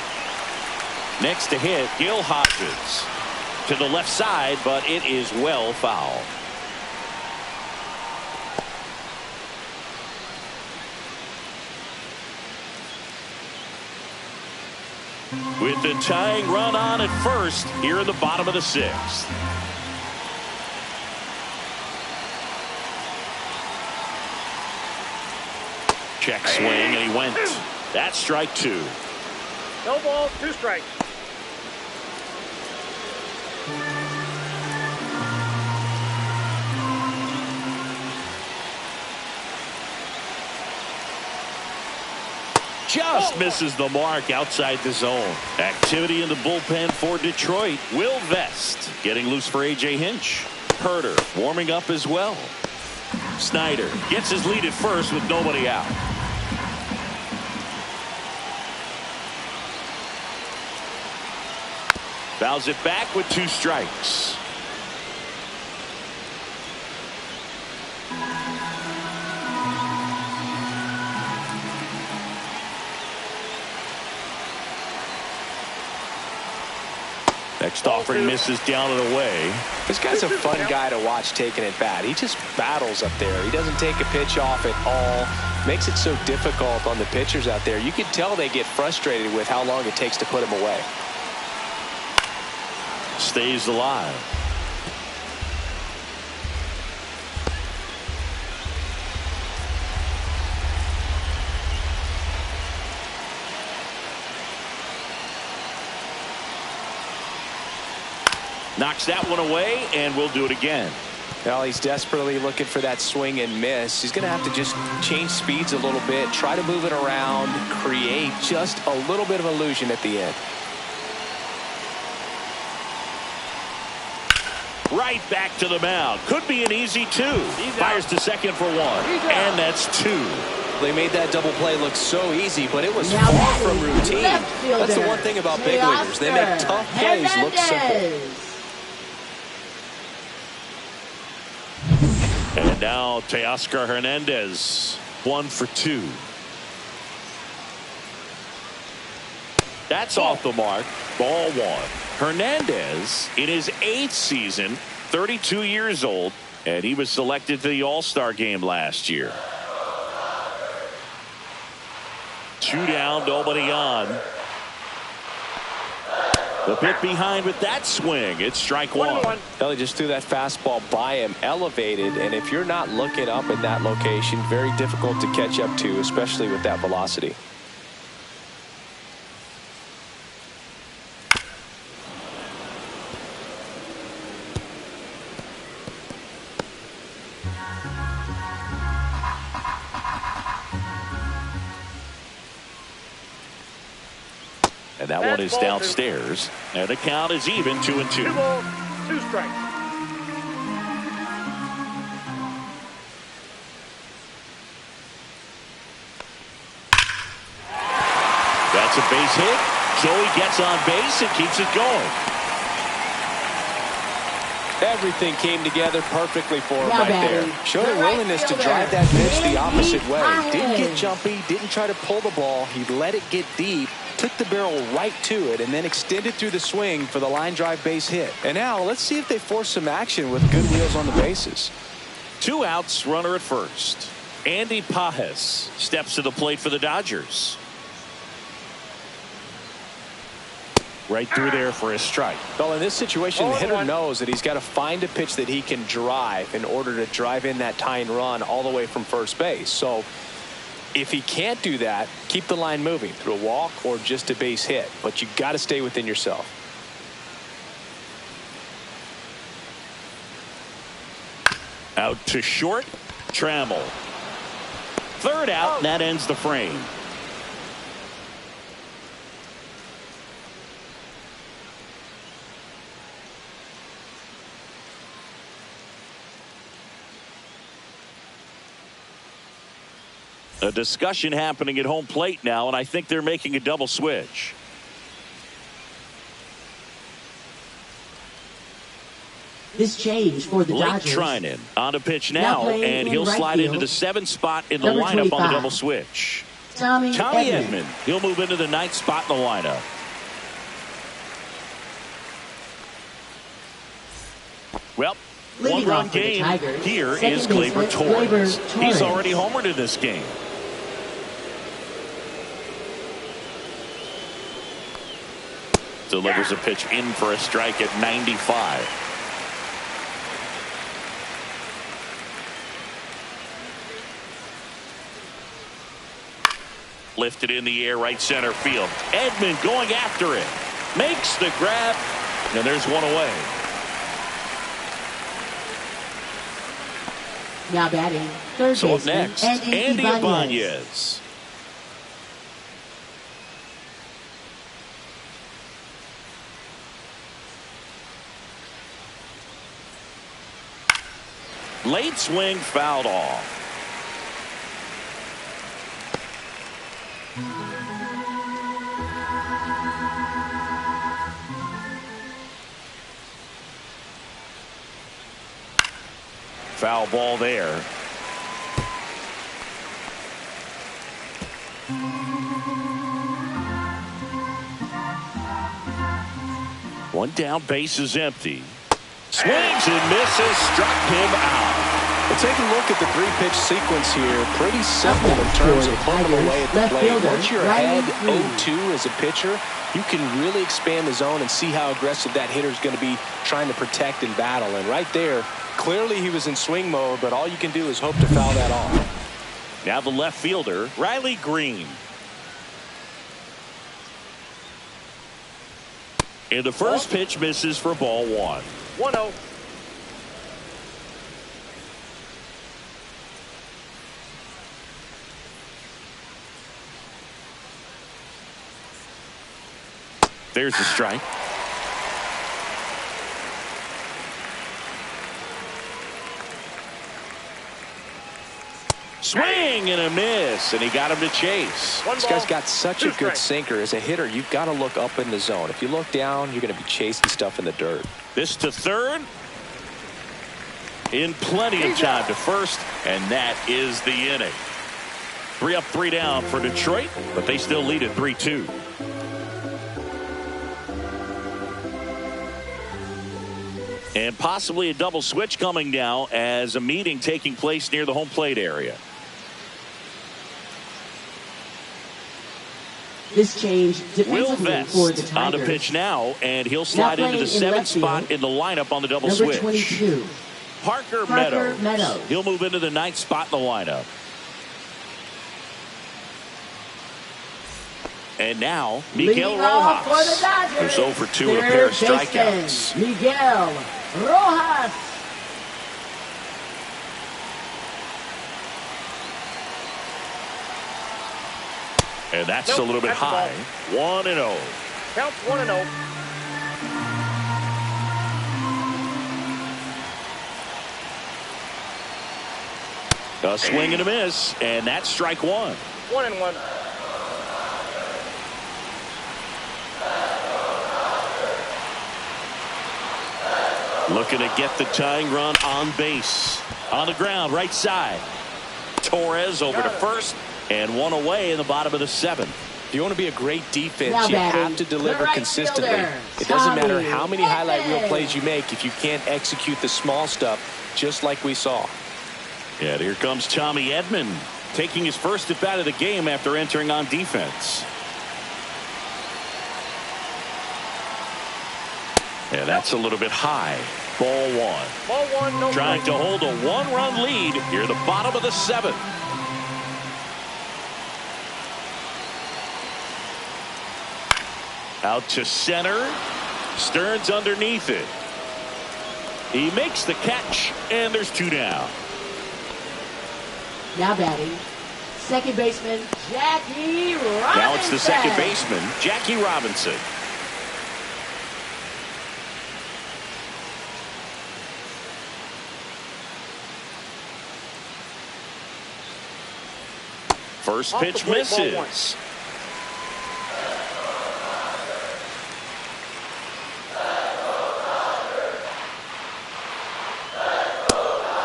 Next to hit, Gil Hodges. To the left side, but it is well foul. With the tying run on at first here in the bottom of the 6th. Check swing, and he went. That's strike 2. No balls, 2 strikes. Just misses the mark outside the zone. Activity in the bullpen for Detroit. Will Vest getting loose for A.J. Hinch. Herter warming up as well. Snider gets his lead at first with nobody out. Fouls it back with 2 strikes. Next offering misses down and away. This guy's a fun guy to watch taking at bat. He just battles up there. He doesn't take a pitch off at all. Makes it so difficult on the pitchers out there. You can tell they get frustrated with how long it takes to put him away. Stays alive. Knocks that one away, and we'll do it again. Well, he's desperately looking for that swing and miss. He's going to have to just change speeds a little bit, try to move it around, create just a little bit of illusion at the end. Right back to the mound. Could be an easy 2. Fires to second for 1. And that's 2. They made that double play look so easy, but it was far from routine. That's the one thing about big leaguers. They make tough plays look simple. And now Teoscar Hernandez, 1 for 2. That's off the mark. Ball 1. Hernandez in his 8th season, 32 years old, and he was selected to the All-Star game last year. 2 down, nobody on. The bit behind with that swing. It's strike 1. Well, he just threw that fastball by him, elevated, and if you're not looking up in that location, very difficult to catch up to, especially with that velocity. And that one is downstairs. And the count is even, 2-2. 2 balls, 2 strikes. is hit. Joey gets on base and keeps it going. Everything came together perfectly for him Now right there. Showed a willingness to drive that pitch the opposite way. Didn't get jumpy, didn't try to pull the ball. He let it get deep, took the barrel right to it, and then extended through the swing for the line drive base hit. And now let's see if they force some action with good wheels on the bases. 2 outs, runner at first. Andy Pages steps to the plate for the Dodgers. Right through there for a strike. Well, in this situation, the hitter knows that he's got to find a pitch that he can drive in order to drive in that tying run all the way from first base. So if he can't do that, keep the line moving through a walk or just a base hit. But you got to stay within yourself. Out to short. Trammell. Third out, and that ends the frame. A discussion happening at home plate now, and I think they're making a double switch. This change for the Blake Dodgers. Treinen on a pitch now, and he'll slide into the 7th spot in the lineup on the double switch. Tommy Edman. He'll move into the 9th spot in the lineup. Well, Leading one-run off for the game. Tigers, Here second is Gleyber baseman, Torres. Gleyber He's Torres. already homered in this game. Delivers a pitch in for a strike at 95. Lifted in the air, right center field. Edman going after it. Makes the grab. And there's one away. Now batting third So up baseman, next, Andy Andy Ibanez. Ibanez. Late swing fouled off. Foul ball there. One down, base is empty. Swings and misses, struck him out. Well, take a look at the 3-pitch sequence here. Pretty simple in terms of putting them away at the plate. Once you're ahead 0-2 as a pitcher, you can really expand the zone and see how aggressive that hitter is going to be trying to protect and battle. And right there, clearly he was in swing mode, but all you can do is hope to foul that off. Now the left fielder, Riley Green. And the first pitch misses for ball 1. 1-0. There's the strike. Swing and a miss, and he got him to chase. This guy's got such a good sinker. As a hitter, you've got to look up in the zone. If you look down, you're going to be chasing stuff in the dirt. This to third. In plenty of time to first, and that is the inning. 3 up, 3 down for Detroit, but they still lead at 3-2. And possibly a double switch coming now as a meeting taking place near the home plate area. This change Will defensively Vest for the Tigers. on the pitch now, and he'll slide into the 7th spot in the lineup on the double Number switch. 22. Parker Meadows. He'll move into the 9th spot in the lineup. And now, Miguel Leading off for the Rojas, Dodgers, who's 0 for 2 and a pair of third baseman, strikeouts. Miguel Rojas. And that's a little bit that's the high. 1-0. Counts 1-0. A swing and a miss, and that's strike 1. 1-1. Looking to get the tying run on base. On the ground, right side. Torres over to first, and one away in the bottom of the seventh. If you want to be a great defense, Now you batting, have to deliver right consistently. fielder, It doesn't matter Tommy how many highlight reel Edman. plays you make if you can't execute the small stuff, just like we saw. And here comes Tommy Edman, taking his first at bat of the game after entering on defense. And that's a little bit high. Ball one. Ball one, no Trying strike. to hold a one-run lead here, the bottom of the seventh. Out to center. Stearns underneath it. He makes the catch, and there's two down. Now batting, second baseman Jackie Robinson. Now it's the second baseman, Jackie Robinson. First Off the pitch plate, ball one. misses.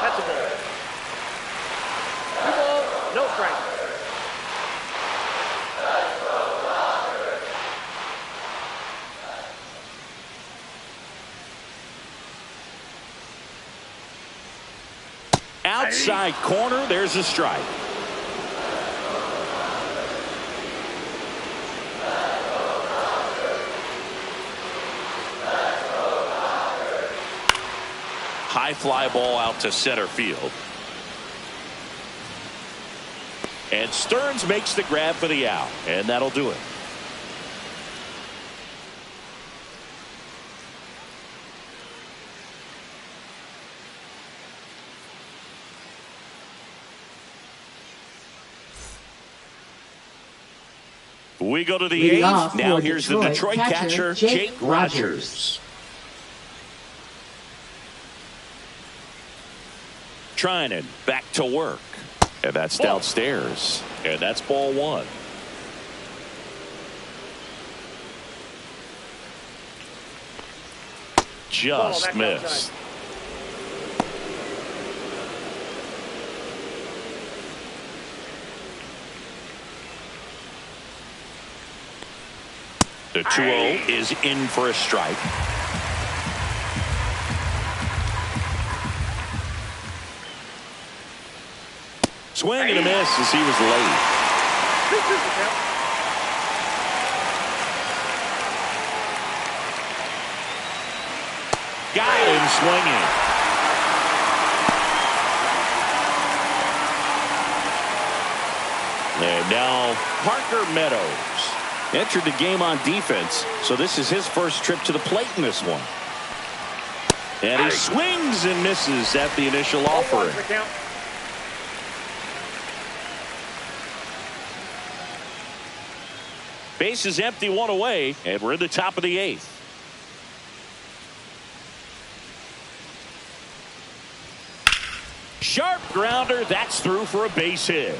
That's a ball. Two ball, no strike. Outside corner, there's a strike. High fly ball out to center field. And Stearns makes the grab for the out, and that'll do it. We go to the Leading eighth. off Now for here's the Detroit catcher, Jake Rogers. Trinan back to work. And that's downstairs. And that's ball one. Just back missed. outside. The 2-0 is in for a strike. Swing and a miss as he was late. This is the count. Got him swinging. And now Parker Meadows entered the game on defense, so this is his first trip to the plate in this one. And he swings and misses at the initial Ball offering. one's the count. Base is empty, one away, and we're in the top of the eighth. Sharp grounder, that's through for a base hit.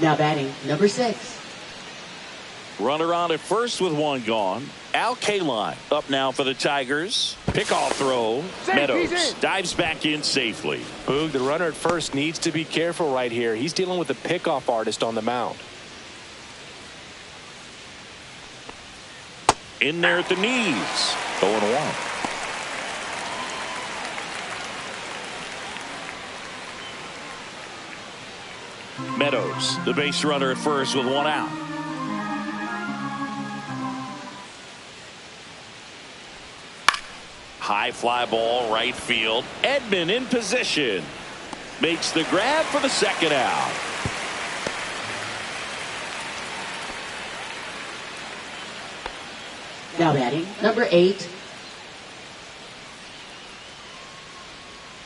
Now batting, number 6. Runner on at first with one gone. Al Kaline up now for the Tigers. Pickoff throw. Safe, Meadows he's in. dives back in safely. Boog, the runner at first needs to be careful right here. He's dealing with a pickoff artist on the mound. In there at the knees. 0-1. Meadows, the base runner at first with one out. High fly ball, right field. Edman in position. Makes the grab for the second out. Now batting, number 8.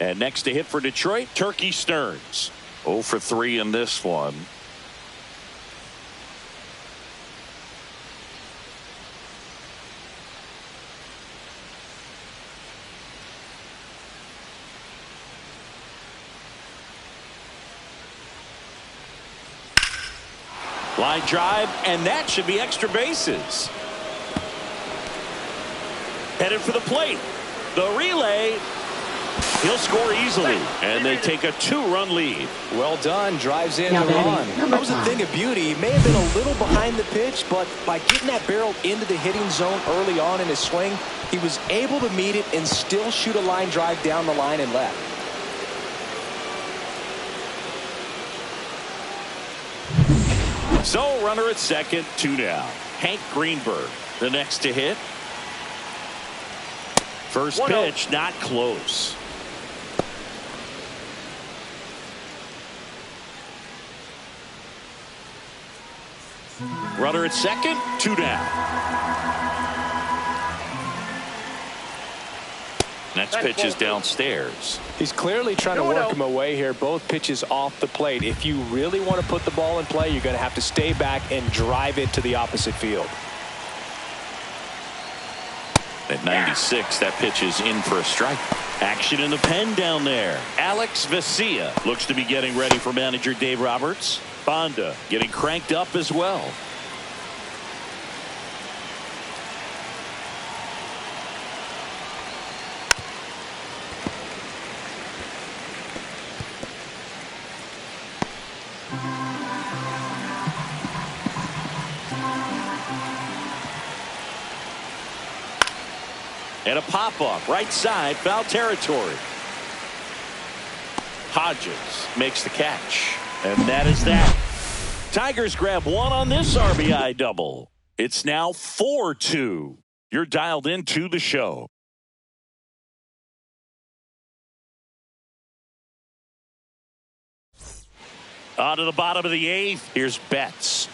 And next to hit for Detroit, Turkey Stearns. 0 for 3 in this one. Line drive, and that should be extra bases. Headed for the plate. The relay. He'll score easily, and they take a 2-run lead. Well done. Drives in Now the batting, run. number That was a 5. thing of beauty. He may have been a little behind the pitch, but by getting that barrel into the hitting zone early on in his swing, he was able to meet it and still shoot a line drive down the line and left. So runner at second, 2 down. Hank Greenberg, the next to hit. First pitch, not close. Runner at second, 2 down. Next pitch is downstairs. He's clearly trying to work him away here. Both pitches off the plate. If you really want to put the ball in play, you're going to have to stay back and drive it to the opposite field. At 96, that pitch is in for a strike. Action in the pen down there. Alex Vesia looks to be getting ready for manager Dave Roberts. Bonda getting cranked up as well. And a pop-up right side, foul territory. Hodges makes the catch. And that is that. Tigers grab one on this RBI double. It's now 4-2. You're dialed into the show. On to the bottom of the 8th. Here's Betts.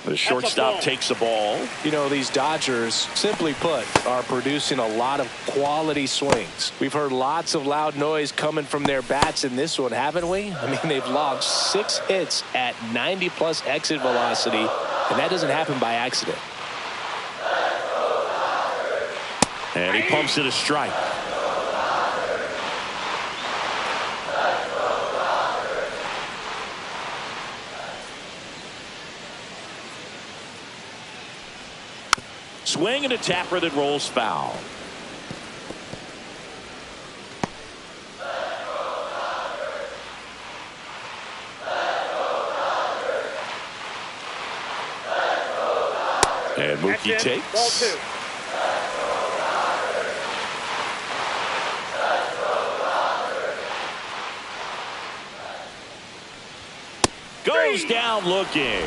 The shortstop takes the ball. You know, these Dodgers, simply put, are producing a lot of quality swings. We've heard lots of loud noise coming from their bats in this one, haven't we? I mean, they've logged 6 hits at 90-plus exit velocity, and that doesn't happen by accident. And he pumps it a strike. Swing and a tapper that rolls foul. And Mookie takes. Ball 2. Goes down looking.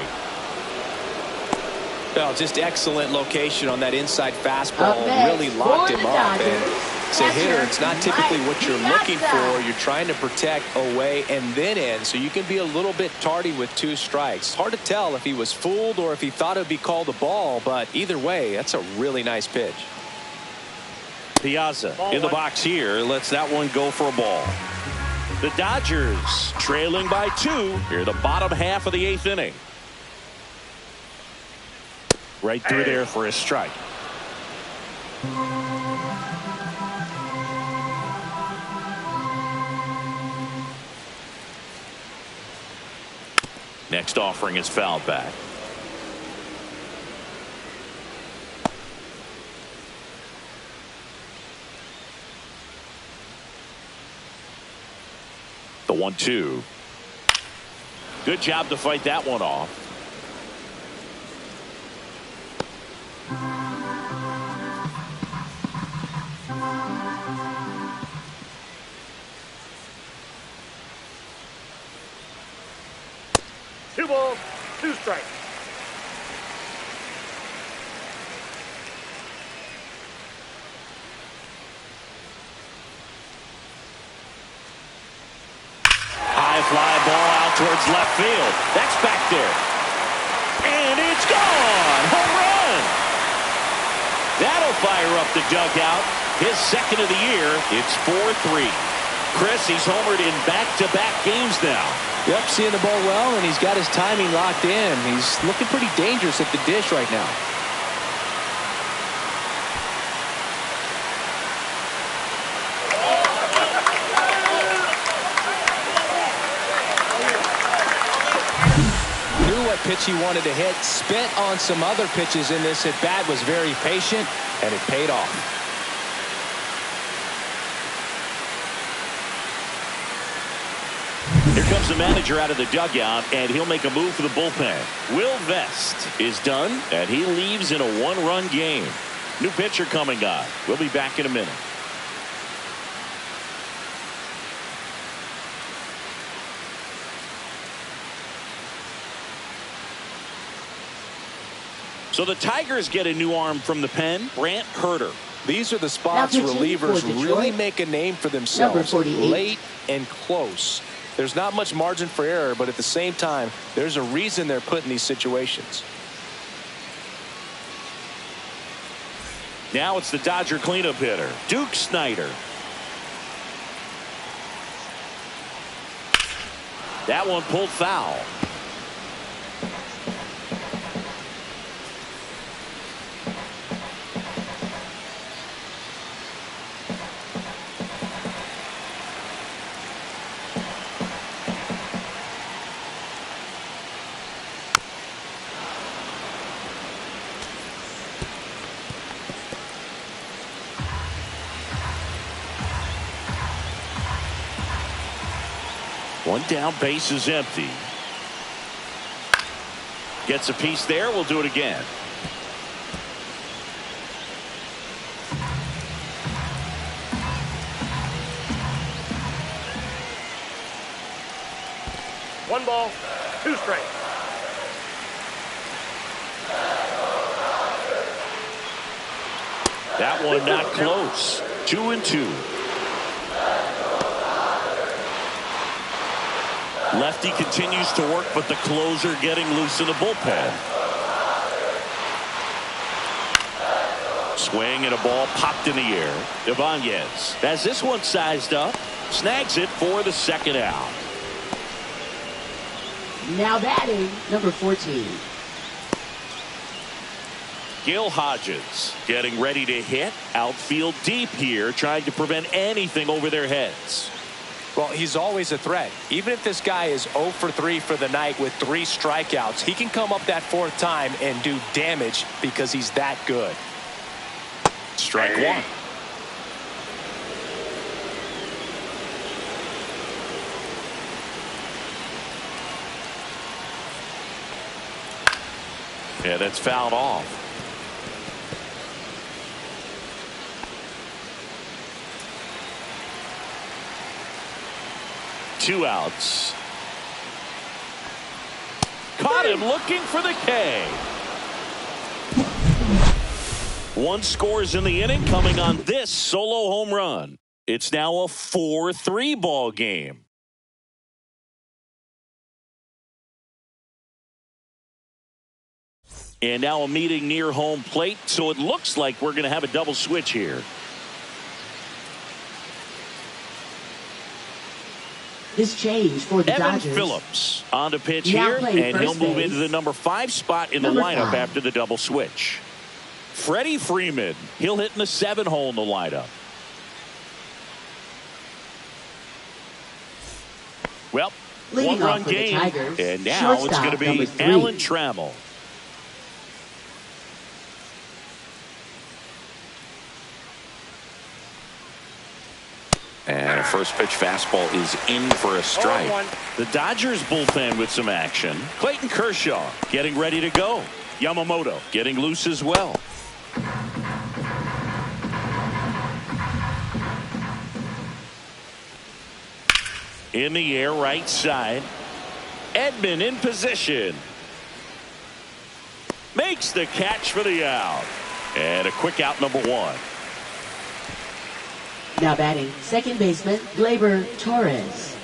Well, just excellent location on that inside fastball. Really locked him up. And as a hitter, it's not typically what you're looking for. You're trying to protect away and then in, so you can be a little bit tardy with 2 strikes. Hard to tell if he was fooled or if he thought it would be called a ball, but either way, that's a really nice pitch. Piazza in the box here lets that one go for a ball. The Dodgers trailing by 2 here the bottom half of the 8th inning. Right through there for a strike. Next offering is fouled back. The 1-2. Good job to fight that one off. Two balls, 2 strikes. High fly ball out towards left field. That's back there. And it's gone. Home run. That'll fire up the dugout. His second of the year. It's 4-3. Chris, he's homered in back-to-back games now. Yep, seeing the ball well, and he's got his timing locked in. He's looking pretty dangerous at the dish right now. Knew what pitch he wanted to hit, spent on some other pitches in this at-bat, was very patient, and it paid off. Here comes the manager out of the dugout, and he'll make a move for the bullpen. Will Vest is done, and he leaves in a one-run game. New pitcher coming on. We'll be back in a minute. So the Tigers get a new arm from the pen, Brant Hurter. These are the spots relievers really make a name for themselves, late and close. There's not much margin for error, but at the same time, there's a reason they're put in these situations. Now it's the Dodger cleanup hitter, Duke Snider. That one pulled foul. One down, base is empty. Gets a piece there. We'll do it again. One ball, two strikes. That one not close. 2-2. Lefty continues to work, but the closer getting loose in the bullpen. Swing and a ball popped in the air. Ibanez has this one sized up. Snags it for the second out. Now batting, number 14. Gil Hodges getting ready to hit. Outfield deep here, trying to prevent anything over their heads. Well, he's always a threat. Even if this guy is 0 for 3 for the night with 3 strikeouts, he can come up that 4th time and do damage because he's that good. Strike one. Yeah, that's fouled off. Two outs. Caught him looking for the K. One scores in the inning coming on this solo home run. It's now a 4-3 ball game. And now a meeting near home plate, so it looks like we're going to have a double switch here. This change for the Evan Dodgers. Phillips on to pitch here, and he'll move into the number 5 spot in the lineup 5. after the double switch. Freddie Freeman, he'll hit in the 7 hole in the lineup. Well, one-run game, and now it's going to be Alan Trammell. And a first pitch fastball is in for a strike. The Dodgers bullpen with some action. Clayton Kershaw getting ready to go. Yamamoto getting loose as well. In the air, right side. Edman in position. Makes the catch for the out. And a quick out, number 1. Now batting, second baseman, Gleyber Torres.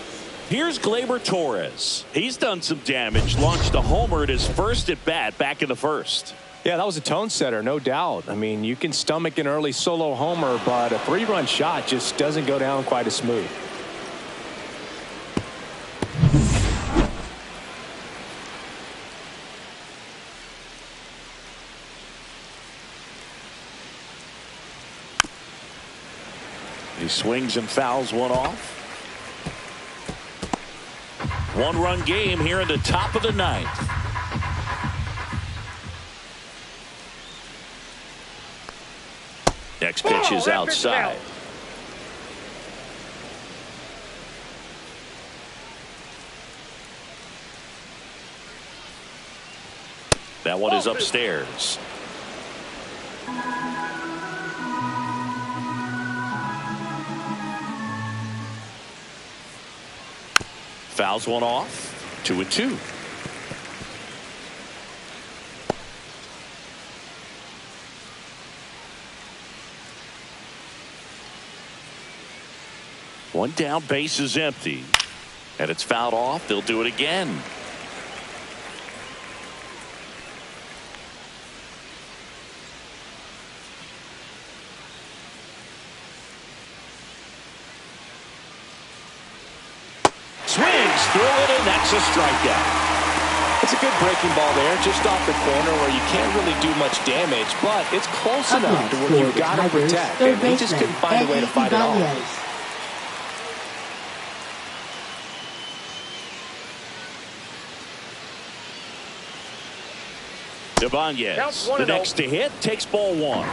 Here's Gleyber Torres. He's done some damage, launched a homer at his first at bat back in the first. Yeah, that was a tone setter, no doubt. I mean, you can stomach an early solo homer, but a 3-run shot just doesn't go down quite as smooth. He swings and fouls one off. One-run game here in the top of the ninth. Next pitch is outside. That one is upstairs. Fouls one off. 2-2. One down, base is empty. And it's fouled off. They'll do it again. Swings through it, and that's a strikeout. It's a good breaking ball there, just off the corner where you can't really do much damage, but it's close enough to where you've got to protect, and he just couldn't find a way to fight it off. Ibanez, the next to hit, takes ball one.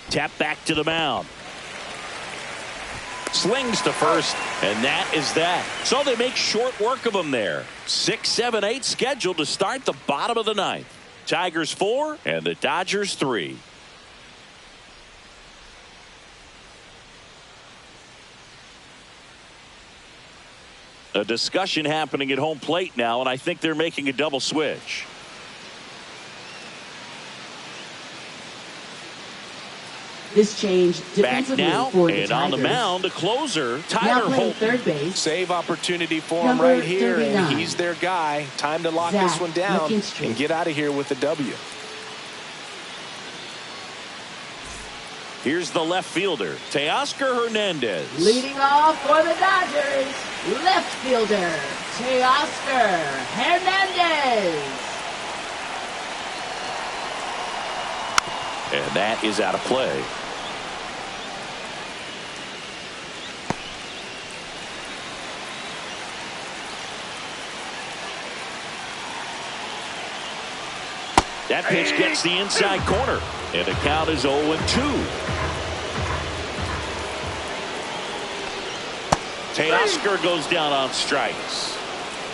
Tap back to the mound. Slings to first, and that is that. So they make short work of him there. 6, 7, 8 scheduled to start the bottom of the ninth. Tigers 4 and the Dodgers 3. A discussion happening at home plate now, and I think they're making a double switch. This change Back defensively now, for the and on the Tigers. mound, the closer, Tyler Now playing Holton. third base. Save opportunity for him Number right here, 39. and he's their guy. Time to lock Zach this one down McKinstry. and get out of here with the W. Here's the left fielder, Teoscar Hernandez. Leading off for the Dodgers, left fielder, Teoscar Hernandez. And that is out of play. That pitch gets the inside corner, and the count is 0-2. Teoscar goes down on strikes.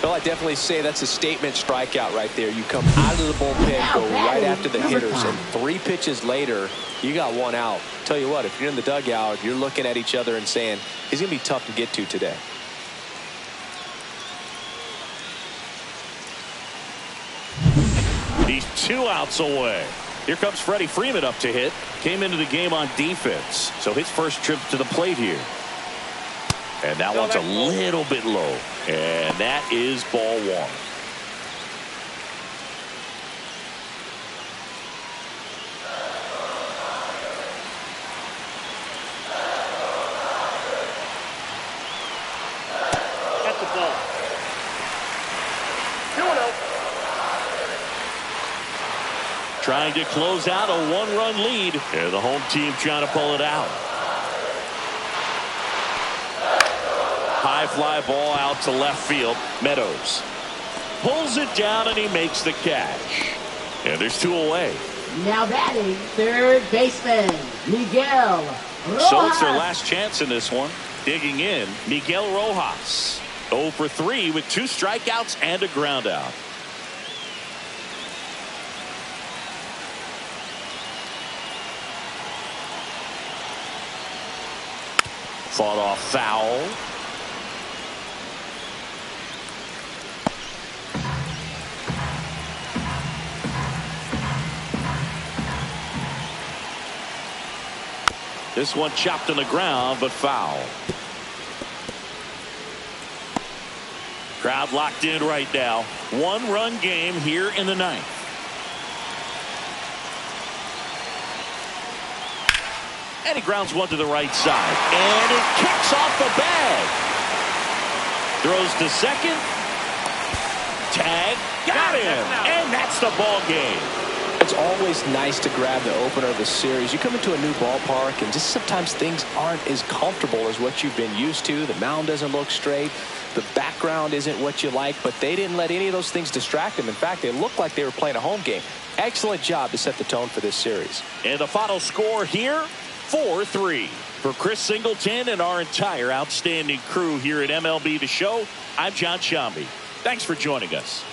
Well, I definitely say that's a statement strikeout right there. You come out of the bullpen, go right after the hitters, and 3 pitches later, you got 1 out. Tell you what, if you're in the dugout, you're looking at each other and saying, he's going to be tough to get to today. He's 2 outs away. Here comes Freddie Freeman up to hit. Came into the game on defense, so his first trip to the plate here. And that one's a little bit low. And that is ball 1. That's the ball. 2-0. Trying to close out a 1-run lead. And the home team trying to pull it out. High fly ball out to left field. Meadows pulls it down, and he makes the catch. And there's 2 away. Now batting, third baseman, Miguel Rojas. So it's their last chance in this one. Digging in, Miguel Rojas. 0 for 3 with 2 strikeouts and a ground out. Fought off foul. This one chopped on the ground, but foul. Crowd locked in right now. 1-run game here in the ninth. And he grounds one to the right side. And it kicks off the bag. Throws to second. Tag. Got him. And that's the ball game. It's always nice to grab the opener of the series. You come into a new ballpark, and just sometimes things aren't as comfortable as what you've been used to. The mound doesn't look straight. The background isn't what you like, but they didn't let any of those things distract them. In fact, they looked like they were playing a home game. Excellent job to set the tone for this series. And the final score here, 4-3. For Chris Singleton and our entire outstanding crew here at MLB The Show, I'm John Sciambi. Thanks for joining us.